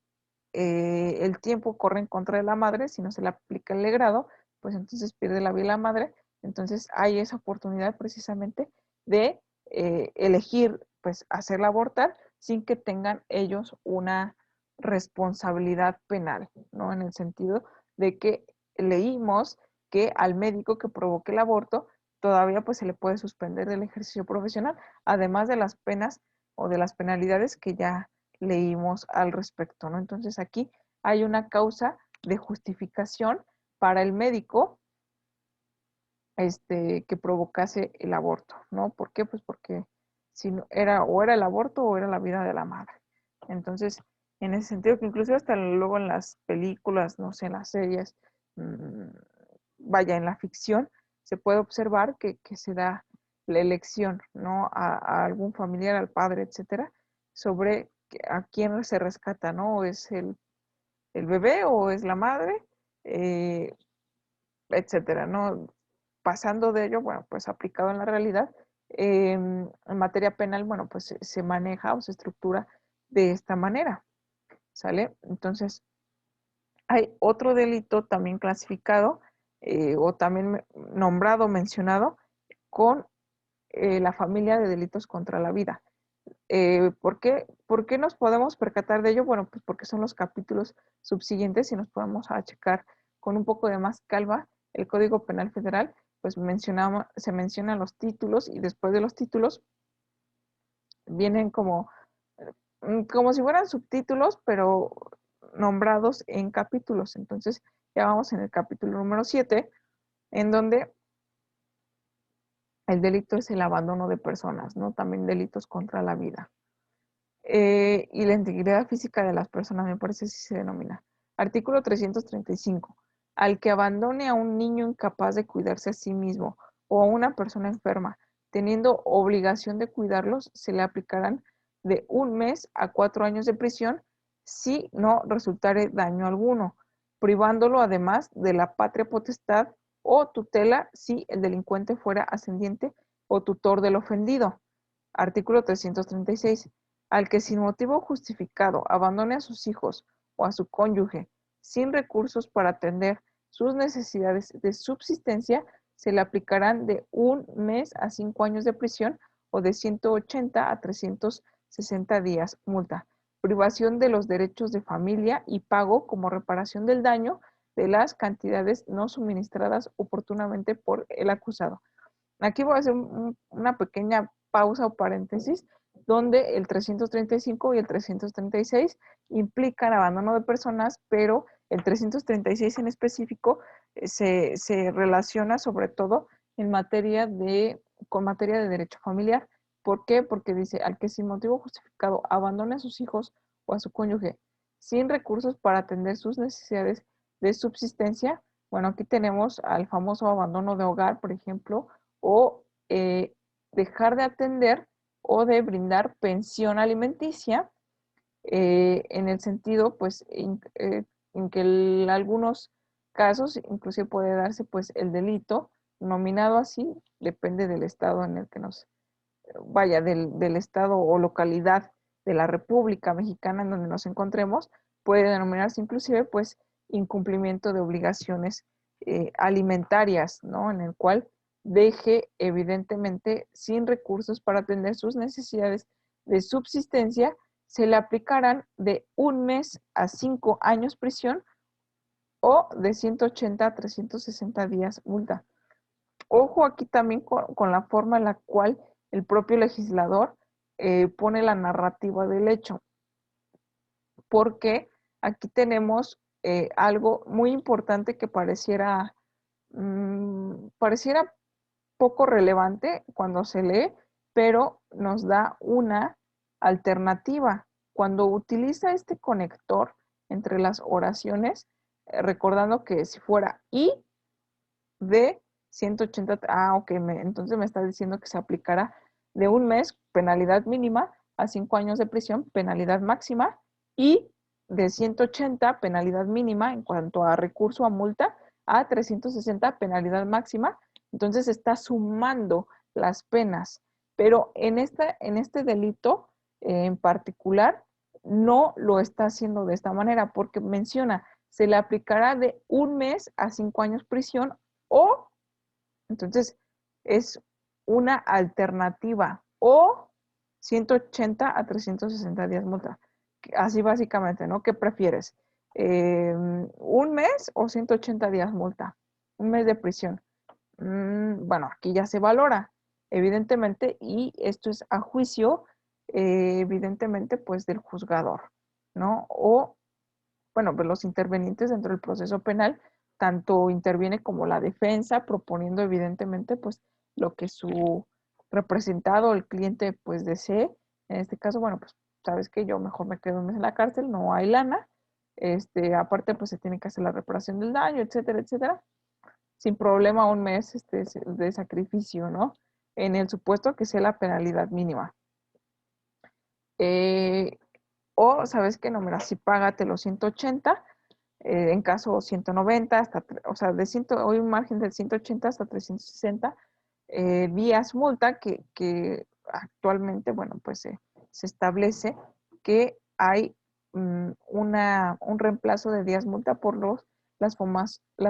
el tiempo corre en contra de la madre, si no se le aplica el legrado, pues entonces pierde la vida la madre. Entonces hay esa oportunidad precisamente de elegir, pues hacerla abortar sin que tengan ellos una responsabilidad penal, ¿no? En el sentido de que leímos que al médico que provoque el aborto todavía pues se le puede suspender del ejercicio profesional, además de las penas o de las penalidades que ya leímos al respecto, ¿no? Entonces aquí hay una causa de justificación para el médico que provocase el aborto, ¿no? ¿Por qué? Pues porque si no, era el aborto o era la vida de la madre. Entonces, en ese sentido, que incluso hasta luego en las películas, no sé, en las series, mmm, vaya, en la ficción, se puede observar que se da la elección, ¿no? A algún familiar, al padre, etcétera, sobre a quién se rescata, ¿no? ¿Es el bebé o es la madre? Eh, etcétera, ¿no? Pasando de ello, bueno, pues aplicado en la realidad, en materia penal, bueno, pues se maneja o se estructura de esta manera, ¿sale? Entonces, hay otro delito también clasificado o también nombrado, mencionado, con la familia de delitos contra la vida. ¿Por qué nos podemos percatar de ello? Bueno, pues porque son los capítulos subsiguientes y nos podemos checar con un poco de más calma el Código Penal Federal, pues se mencionan los títulos y después de los títulos vienen como si fueran subtítulos, pero nombrados en capítulos. Entonces ya vamos en el capítulo número 7, en donde el delito es el abandono de personas, ¿no? También delitos contra la vida. Y la integridad física de las personas, me parece así se denomina. Artículo 335. Al que abandone a un niño incapaz de cuidarse a sí mismo o a una persona enferma, teniendo obligación de cuidarlos, se le aplicarán de 1 mes a 4 años de prisión si no resultare daño alguno, privándolo además de la patria potestad o tutela si el delincuente fuera ascendiente o tutor del ofendido. Artículo 336. Al que sin motivo justificado abandone a sus hijos o a su cónyuge sin recursos para atender sus necesidades de subsistencia, se le aplicarán de 1 mes a 5 años de prisión o de 180 a 360 días multa, privación de los derechos de familia y pago como reparación del daño de las cantidades no suministradas oportunamente por el acusado. Aquí voy a hacer una pequeña pausa o paréntesis, donde el 335 y el 336 implican abandono de personas, pero el 336 en específico se relaciona sobre todo en con materia de derecho familiar. ¿Por qué? Porque dice, al que sin motivo justificado abandone a sus hijos o a su cónyuge sin recursos para atender sus necesidades de subsistencia. Bueno, aquí tenemos al famoso abandono de hogar, por ejemplo, o dejar de atender o de brindar pensión alimenticia, en el sentido, pues, en que algunos casos inclusive puede darse, pues, el delito nominado así, depende del estado en el que vaya, del estado o localidad de la República Mexicana en donde nos encontremos, puede denominarse inclusive, pues, incumplimiento de obligaciones alimentarias, ¿no? En el cual deje evidentemente sin recursos para atender sus necesidades de subsistencia, se le aplicarán de 1 mes a 5 años prisión o de 180 a 360 días multa. Ojo aquí también con la forma en la cual el propio legislador pone la narrativa del hecho, porque aquí tenemos algo muy importante que pareciera poco relevante cuando se lee, pero nos da una alternativa. Cuando utiliza este conector entre las oraciones, recordando que si fuera y de 180, ok, entonces me está diciendo que se aplicará de 1 mes, penalidad mínima, a 5 años de prisión, penalidad máxima, y de 180, penalidad mínima en cuanto a recurso a multa, a 360, penalidad máxima. Entonces está sumando las penas, pero en este delito en particular no lo está haciendo de esta manera, porque menciona, se le aplicará de 1 mes a 5 años prisión o, entonces, es una alternativa, o 180 a 360 días multa. Así básicamente, ¿no? ¿Qué prefieres? ¿1 mes o 180 días multa? 1 mes de prisión. Bueno, aquí ya se valora, evidentemente, y esto es a juicio, evidentemente, pues del juzgador, ¿no? O, bueno, pues los intervenientes dentro del proceso penal, tanto interviene como la defensa, proponiendo evidentemente, pues, lo que su representado o el cliente, pues, desee. En este caso, bueno, pues, sabes que yo mejor me quedo un mes en la cárcel, no hay lana, aparte, pues, se tiene que hacer la reparación del daño, etcétera, etcétera, sin problema 1 mes de sacrificio, ¿no? En el supuesto que sea la penalidad mínima. Eh, o, ¿sabes qué? No, mira, si págate los 180, en caso 190, o sea, hoy un margen del 180 hasta 360 días multa, que actualmente, bueno, pues se establece que hay un reemplazo de días multa por las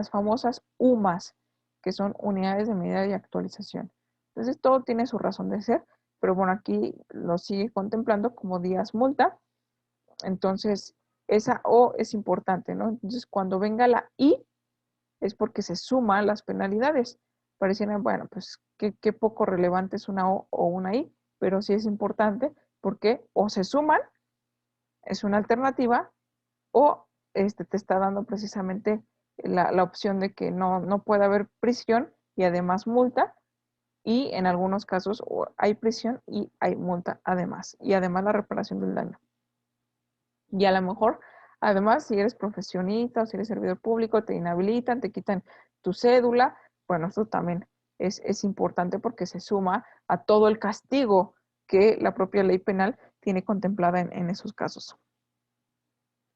famosas UMAS, que son unidades de medida y actualización. Entonces, todo tiene su razón de ser, pero bueno, aquí lo sigue contemplando como días multa. Entonces, esa O es importante, ¿no? Entonces, cuando venga la I, es porque se suman las penalidades. Pareciera, bueno, pues qué poco relevante es una O o una I, pero sí es importante porque o se suman, es una alternativa, o te está dando precisamente la opción de que no puede haber prisión y además multa, y en algunos casos hay prisión y hay multa además, y además la reparación del daño. Y a lo mejor, además, si eres profesionista o si eres servidor público, te inhabilitan, te quitan tu cédula. Bueno, esto también es importante porque se suma a todo el castigo que la propia ley penal tiene contemplada en esos casos.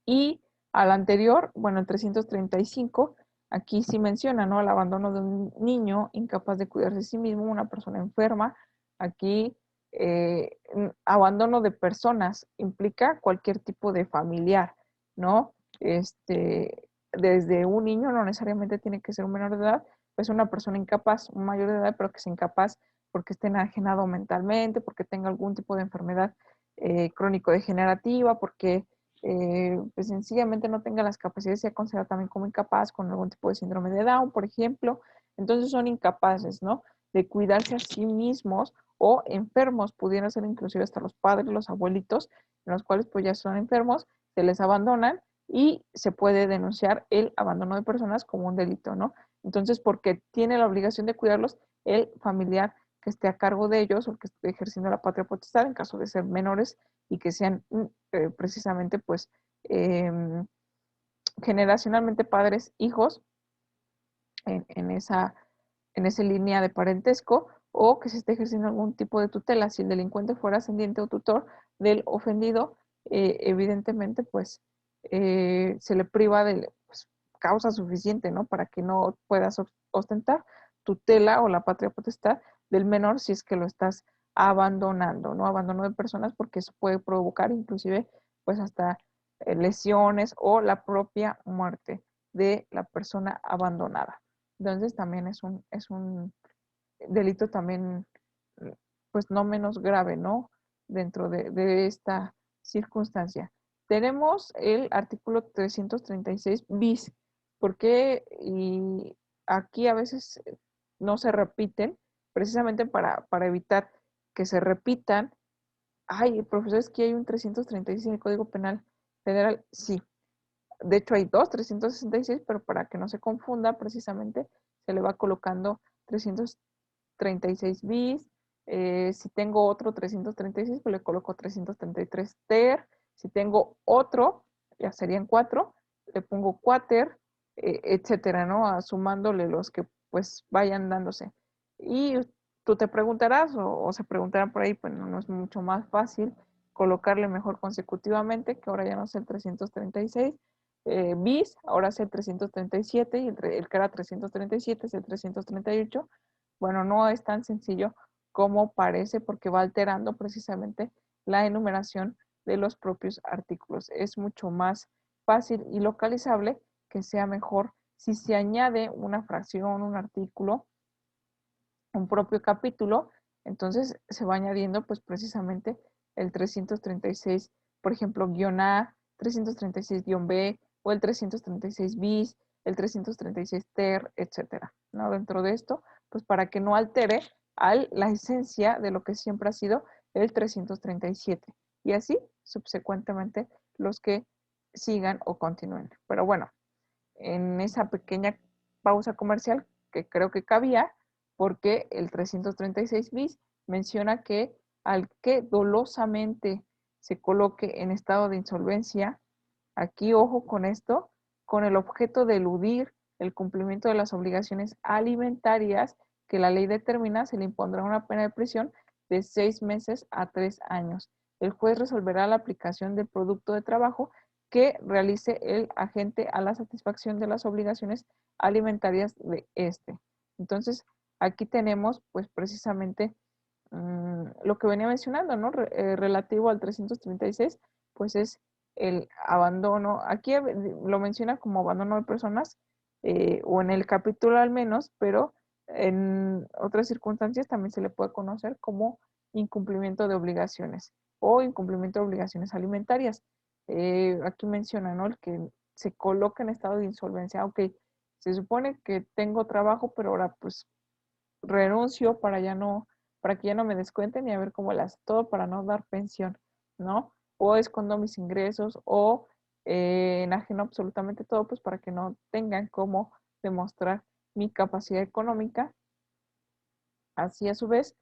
Y al anterior, bueno, el 335, aquí sí menciona, ¿no? El abandono de un niño incapaz de cuidarse de sí mismo, una persona enferma. Aquí, abandono de personas implica cualquier tipo de familiar, ¿no? Desde un niño, no necesariamente tiene que ser un menor de edad, pues una persona incapaz, un mayor de edad, pero que es incapaz porque esté enajenado mentalmente, porque tenga algún tipo de enfermedad crónico-degenerativa, porque pues sencillamente no tenga las capacidades, sea considerado también como incapaz con algún tipo de síndrome de Down, por ejemplo. Entonces son incapaces, ¿no? De cuidarse a sí mismos o enfermos, pudieran ser inclusive hasta los padres, los abuelitos, en los cuales pues ya son enfermos, se les abandonan y se puede denunciar el abandono de personas como un delito, ¿no? Entonces, porque tiene la obligación de cuidarlos el familiar que esté a cargo de ellos o que esté ejerciendo la patria potestad en caso de ser menores y que sean precisamente pues eh, generacionalmente padres, hijos en esa línea de parentesco o que se esté ejerciendo algún tipo de tutela. Si el delincuente fuera ascendiente o tutor del ofendido, evidentemente pues se le priva de pues, causa suficiente, ¿no? Para que no puedas ostentar tutela o la patria potestad del menor si es que lo estás abandonando, ¿no? Abandono de personas porque eso puede provocar inclusive pues hasta lesiones o la propia muerte de la persona abandonada. Entonces también es un delito también, pues no menos grave, ¿no? Dentro de esta circunstancia. Tenemos el artículo 336 bis, porque y aquí a veces no se repiten, precisamente para evitar que se repitan. Ay, profesor, es que hay un 336 en el Código Penal Federal. Sí, de hecho hay dos 366, pero para que no se confunda, precisamente se le va colocando 336 bis. Si tengo otro 336, pues le coloco 333 ter. Si tengo otro, ya serían cuatro, le pongo cuater, etcétera, ¿no? Sumándole los que pues vayan dándose. Y tú te preguntarás, o se preguntarán por ahí, pues no es mucho más fácil colocarle mejor consecutivamente, que ahora ya no es el 336 bis, ahora es el 337 y el que era 337 es el 338. Bueno, no es tan sencillo como parece porque va alterando precisamente la enumeración de los propios artículos. Es mucho más fácil y localizable que sea mejor si se añade una fracción, un artículo, un propio capítulo, entonces se va añadiendo pues precisamente el 336, por ejemplo, guión A, 336 guión B o el 336 bis, el 336 ter, etcétera, ¿no? Dentro de esto, pues para que no altere la esencia de lo que siempre ha sido el 337 y así subsecuentemente los que sigan o continúen. Pero bueno, en esa pequeña pausa comercial que creo que cabía, porque el 336 bis menciona que al que dolosamente se coloque en estado de insolvencia, aquí ojo con esto, con el objeto de eludir el cumplimiento de las obligaciones alimentarias que la ley determina, se le impondrá una pena de prisión de 6 meses a 3 años. El juez resolverá la aplicación del producto de trabajo que realice el agente a la satisfacción de las obligaciones alimentarias de este. Entonces, aquí tenemos pues precisamente lo que venía mencionando, ¿no? Relativo al 336, pues es el abandono. Aquí lo menciona como abandono de personas, o en el capítulo al menos, pero en otras circunstancias también se le puede conocer como incumplimiento de obligaciones o incumplimiento de obligaciones alimentarias. Aquí menciona, ¿no? El que se coloca en estado de insolvencia. Ok, se supone que tengo trabajo, pero ahora pues renuncio para que ya no me descuenten y a ver cómo las todo para no dar pensión, ¿no? O escondo mis ingresos o enajeno absolutamente todo, pues para que no tengan cómo demostrar mi capacidad económica. Así a su vez,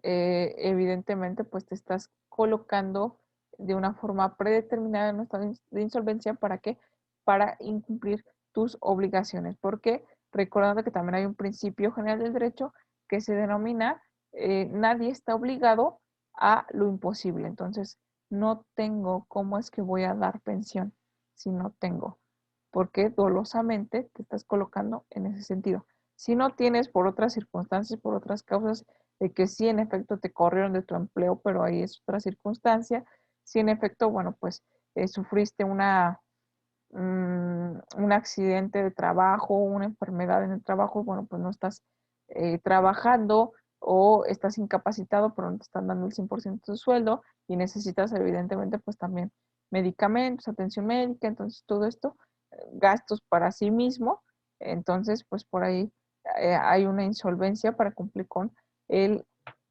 evidentemente, pues te estás colocando de una forma predeterminada en un estado de insolvencia. ¿Para qué? Para incumplir tus obligaciones. Porque recordando que también hay un principio general del derecho que se denomina nadie está obligado a lo imposible. Entonces, no tengo cómo es que voy a dar pensión si no tengo, porque dolosamente te estás colocando en ese sentido. Si no tienes por otras circunstancias, por otras causas, de que sí en efecto te corrieron de tu empleo, pero ahí es otra circunstancia. Si en efecto, bueno, pues sufriste un accidente de trabajo, una enfermedad en el trabajo, bueno, pues no estás trabajando o estás incapacitado, pero no te están dando el 100% de tu sueldo y necesitas evidentemente pues también medicamentos, atención médica, entonces todo esto, gastos para sí mismo, entonces pues por ahí hay una insolvencia para cumplir con el,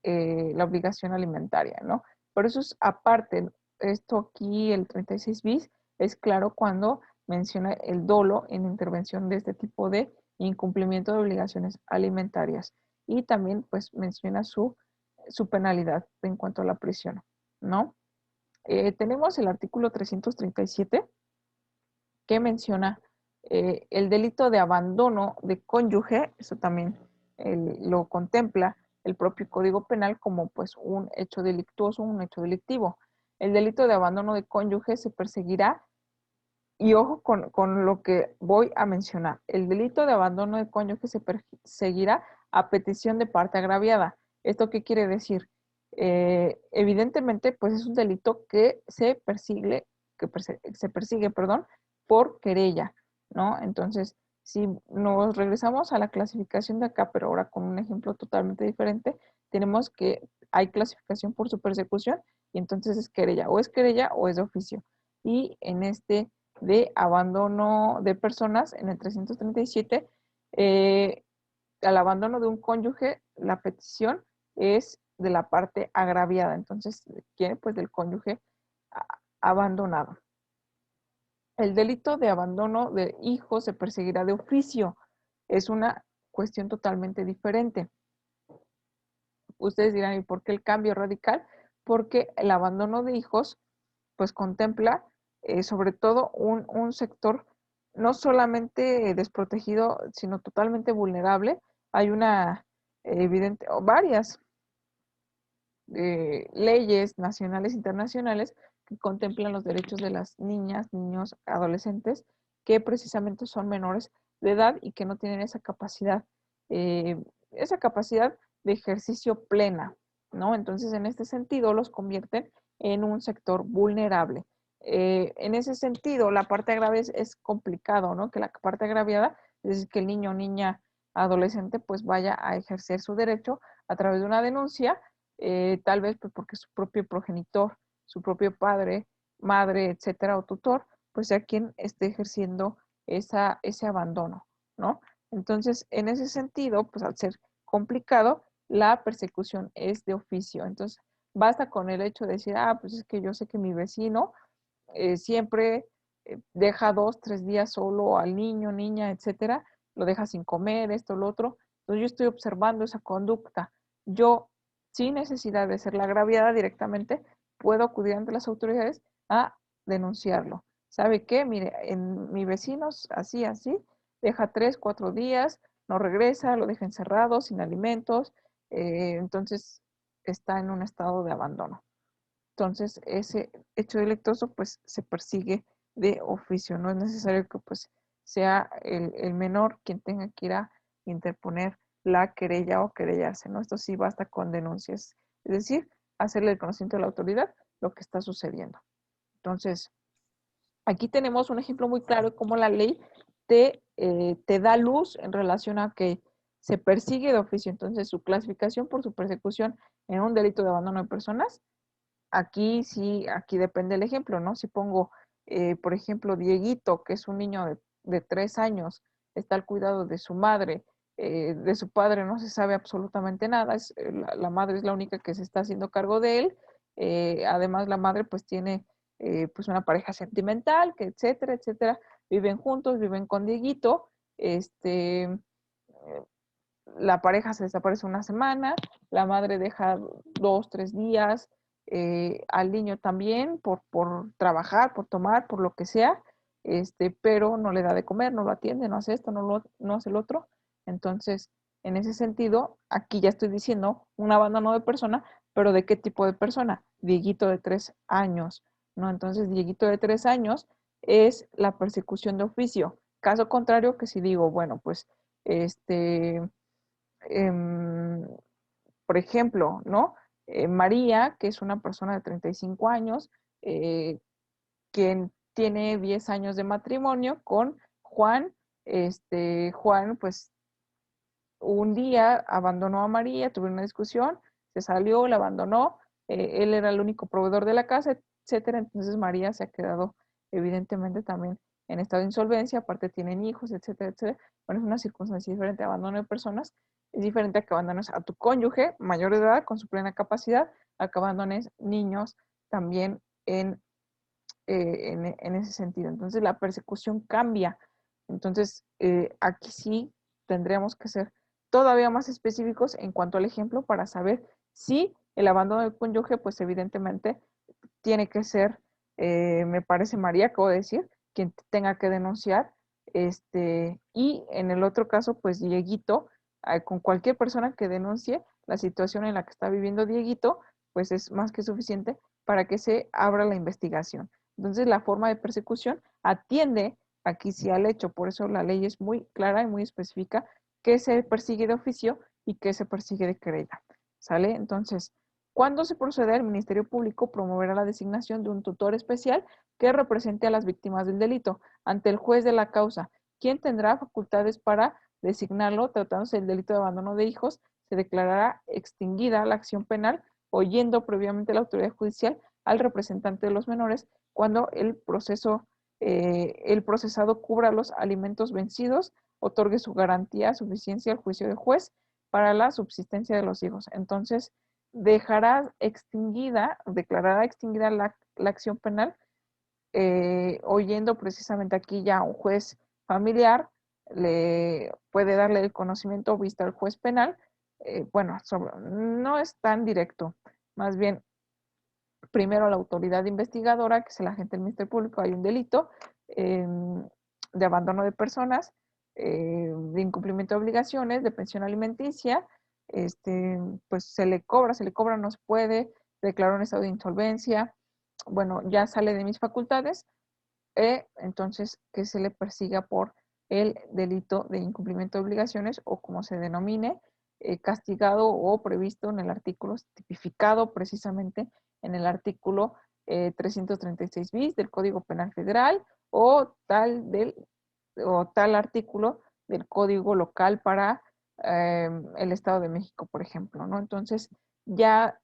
la obligación alimentaria, ¿no? Por eso es aparte, esto aquí, el 36 bis, es claro cuando menciona el dolo en intervención de este tipo de incumplimiento de obligaciones alimentarias y también pues menciona su penalidad en cuanto a la prisión, ¿no? Tenemos el artículo 337 que menciona el delito de abandono de cónyuge, eso también lo contempla el propio Código Penal como pues un hecho delictuoso, un hecho delictivo. El delito de abandono de cónyuge se perseguirá y ojo con lo que voy a mencionar. El delito de abandono de cónyuge se perseguirá a petición de parte agraviada. ¿Esto qué quiere decir? Evidentemente, pues es un delito que se persigue, perdón, por querella, ¿no? Entonces, si nos regresamos a la clasificación de acá, pero ahora con un ejemplo totalmente diferente, tenemos que hay clasificación por su persecución y entonces es querella o es de oficio. Y en este de abandono de personas, en el 337, al abandono de un cónyuge, la petición es de la parte agraviada. Entonces, ¿quién? Pues del cónyuge abandonado. El delito de abandono de hijos se perseguirá de oficio. Es una cuestión totalmente diferente. Ustedes dirán, ¿y por qué el cambio radical? Porque el abandono de hijos, pues contempla sobre todo un sector no solamente desprotegido, sino totalmente vulnerable. Hay una evidente, o varias leyes nacionales e internacionales que contemplan los derechos de las niñas, niños, adolescentes, que precisamente son menores de edad y que no tienen eh, esa capacidad de ejercicio plena, ¿no? Entonces, en este sentido, los convierten en un sector vulnerable. En ese sentido, la parte agravada es complicado, ¿no? Que la parte agraviada es decir, que el niño o niña adolescente pues vaya a ejercer su derecho a través de una denuncia tal vez pues porque su propio progenitor, su propio padre, madre, etcétera, o tutor, pues sea quien esté ejerciendo ese abandono, ¿no? Entonces, en ese sentido, pues al ser complicado, la persecución es de oficio. Entonces, basta con el hecho de decir, pues es que yo sé que mi vecino siempre deja 2, 3 días solo al niño, niña, etcétera, lo deja sin comer, esto, lo otro. Entonces, yo estoy observando esa conducta. Yo sin necesidad de ser la agraviada directamente, puedo acudir ante las autoridades a denunciarlo. ¿Sabe qué? Mire, en mi vecino, así, así, deja 3, 4 días, no regresa, lo deja encerrado, sin alimentos, entonces está en un estado de abandono. Entonces, ese hecho delictuoso, pues, se persigue de oficio. No es necesario que, pues, sea el menor quien tenga que ir a interponer la querella o querellarse, ¿no? Esto sí basta con denuncias. Es decir, hacerle el conocimiento a la autoridad lo que está sucediendo. Entonces, aquí tenemos un ejemplo muy claro de cómo la ley te da luz en relación a que se persigue de oficio. Entonces, su clasificación por su persecución en un delito de abandono de personas. Aquí sí, aquí depende el ejemplo, ¿no? Si pongo, por ejemplo, Dieguito, que es un niño de 3 años, está al cuidado de su madre, de su padre no se sabe absolutamente nada, la madre es la única que se está haciendo cargo de él, además la madre pues tiene pues una pareja sentimental, que etcétera, etcétera, viven juntos, viven con Dieguito, la pareja se desaparece una semana, la madre deja 2, 3 días, al niño también por trabajar, por tomar, por lo que sea, pero no le da de comer, no lo atiende, no hace esto, no hace el otro. Entonces, En ese sentido, aquí ya estoy diciendo un abandono de persona, pero ¿de qué tipo de persona? Dieguito de 3 años, ¿no? Entonces, Dieguito de 3 años es la persecución de oficio. Caso contrario, que si digo, bueno, pues, este, em, por ejemplo, ¿no? María, que es una persona de 35 años, quien tiene 10 años de matrimonio con Juan, Juan, pues un día abandonó a María, tuvieron una discusión, se salió, la abandonó, él era el único proveedor de la casa, etcétera. Entonces María se ha quedado evidentemente también en estado de insolvencia, aparte tienen hijos, etcétera, etcétera. Bueno, es una circunstancia diferente, abandono de personas, es diferente a que abandones a tu cónyuge mayor de edad con su plena capacidad, a que abandones niños también en ese sentido. Entonces la persecución cambia. Entonces aquí sí tendríamos que ser todavía más específicos en cuanto al ejemplo para saber si el abandono del cónyuge, pues evidentemente tiene que ser, me parece María, acabo de decir, quien tenga que denunciar, y en el otro caso, pues Dieguito, con cualquier persona que denuncie la situación en la que está viviendo Dieguito, pues es más que suficiente para que se abra la investigación. Entonces, la forma de persecución atiende aquí sí al hecho, por eso la ley es muy clara y muy específica que se persigue de oficio y que se persigue de querella. ¿Sale? Entonces, cuando se procede, el Ministerio Público promoverá la designación de un tutor especial que represente a las víctimas del delito ante el juez de la causa, quien tendrá facultades para designarlo. Tratándose del delito de abandono de hijos, se declarará extinguida la acción penal, oyendo previamente la autoridad judicial al representante de los menores cuando el procesado cubra los alimentos vencidos, otorgue su garantía, suficiencia al juicio del juez para la subsistencia de los hijos. Entonces, dejará extinguida, declarará extinguida la acción penal, oyendo precisamente aquí ya un juez familiar, le puede darle el conocimiento vista al juez penal. Bueno, no es tan directo, más bien primero la autoridad investigadora, que es el agente del Ministerio Público, hay un delito eh, de abandono de personas, de incumplimiento de obligaciones, de pensión alimenticia, pues se le cobra, no se puede, declaró un estado de insolvencia, bueno, ya sale de mis facultades, entonces que se le persiga por el delito de incumplimiento de obligaciones o como se denomine, castigado o previsto en el artículo, tipificado precisamente en el artículo 336 bis del Código Penal Federal o tal artículo del Código Local para el Estado de México, por ejemplo, ¿no? Entonces ya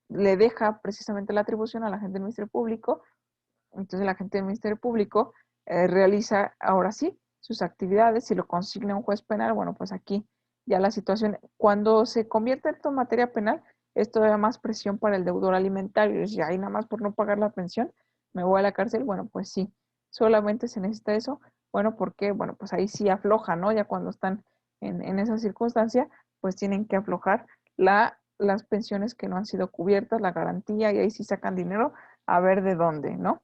le deja precisamente la atribución a la gente del Ministerio Público. Entonces la gente del Ministerio Público realiza ahora sí sus actividades. Si lo consigna un juez penal, bueno, pues aquí ya la situación, cuando se convierte esto en materia penal, es todavía más presión para el deudor alimentario. Es decir, ahí nada más por no pagar la pensión, me voy a la cárcel. Bueno, pues sí, solamente se necesita eso. Bueno, porque, bueno, pues ahí sí afloja, ¿no? Ya cuando están en esa circunstancia, pues tienen que aflojar las pensiones que no han sido cubiertas, la garantía, y ahí sí sacan dinero a ver de dónde, ¿no?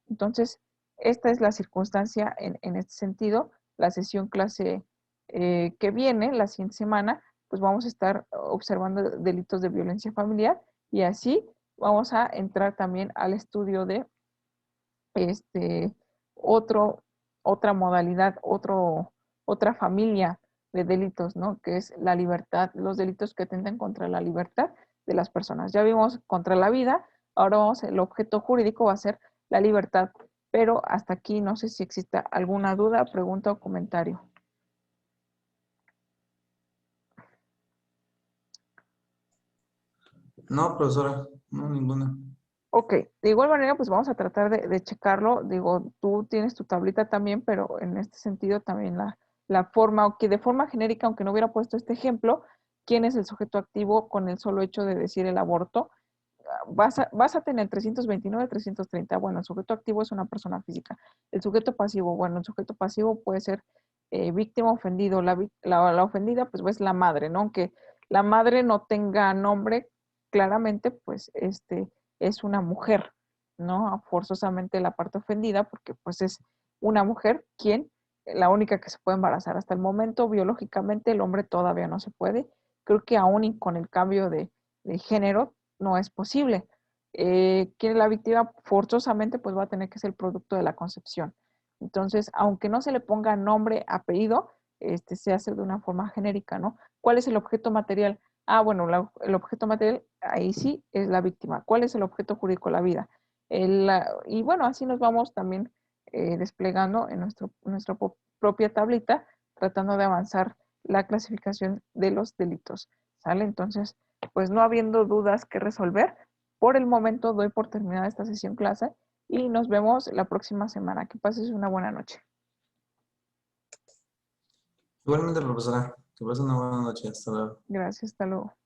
Entonces, esta es la circunstancia en este sentido. La sesión clase que viene, la siguiente semana, pues vamos a estar observando delitos de violencia familiar y así vamos a entrar también al estudio de este otro, otra modalidad, otra familia de delitos, ¿no? Que es la libertad, los delitos que atentan contra la libertad de las personas. Ya vimos contra la vida, ahora vamos, el objeto jurídico va a ser la libertad, pero hasta aquí no sé si exista alguna duda, pregunta o comentario. No, profesora, no, ninguna. Ok, de igual manera, pues vamos a tratar de checarlo. Digo, tú tienes tu tablita también, pero en este sentido también la forma, o que de forma genérica, aunque no hubiera puesto este ejemplo, quién es el sujeto activo con el solo hecho de decir el aborto. Vas a tener 329, 330. Bueno, el sujeto activo es una persona física. El sujeto pasivo, bueno, el sujeto pasivo puede ser víctima, ofendido. La ofendida, pues es la madre, ¿no? Aunque la madre no tenga nombre claramente, pues es una mujer, ¿no? Forzosamente la parte ofendida, porque pues es una mujer quien la única que se puede embarazar. Hasta el momento, biológicamente, el hombre todavía no se puede. Creo que aún y con el cambio de género no es posible. Que la víctima forzosamente pues va a tener que ser el producto de la concepción. Entonces, aunque no se le ponga nombre, apellido, se hace de una forma genérica, ¿no? ¿Cuál es el objeto material? Ah, bueno, el objeto material, ahí sí es la víctima. ¿Cuál es el objeto jurídico? La vida. Y bueno, así nos vamos también desplegando en nuestra propia tablita, tratando de avanzar la clasificación de los delitos. ¿Sale? Entonces, pues no habiendo dudas que resolver, por el momento doy por terminada esta sesión clase y nos vemos la próxima semana. Que pases una buena noche. Igualmente, profesora, que pasen una buena noche. Hasta luego. Gracias, hasta luego.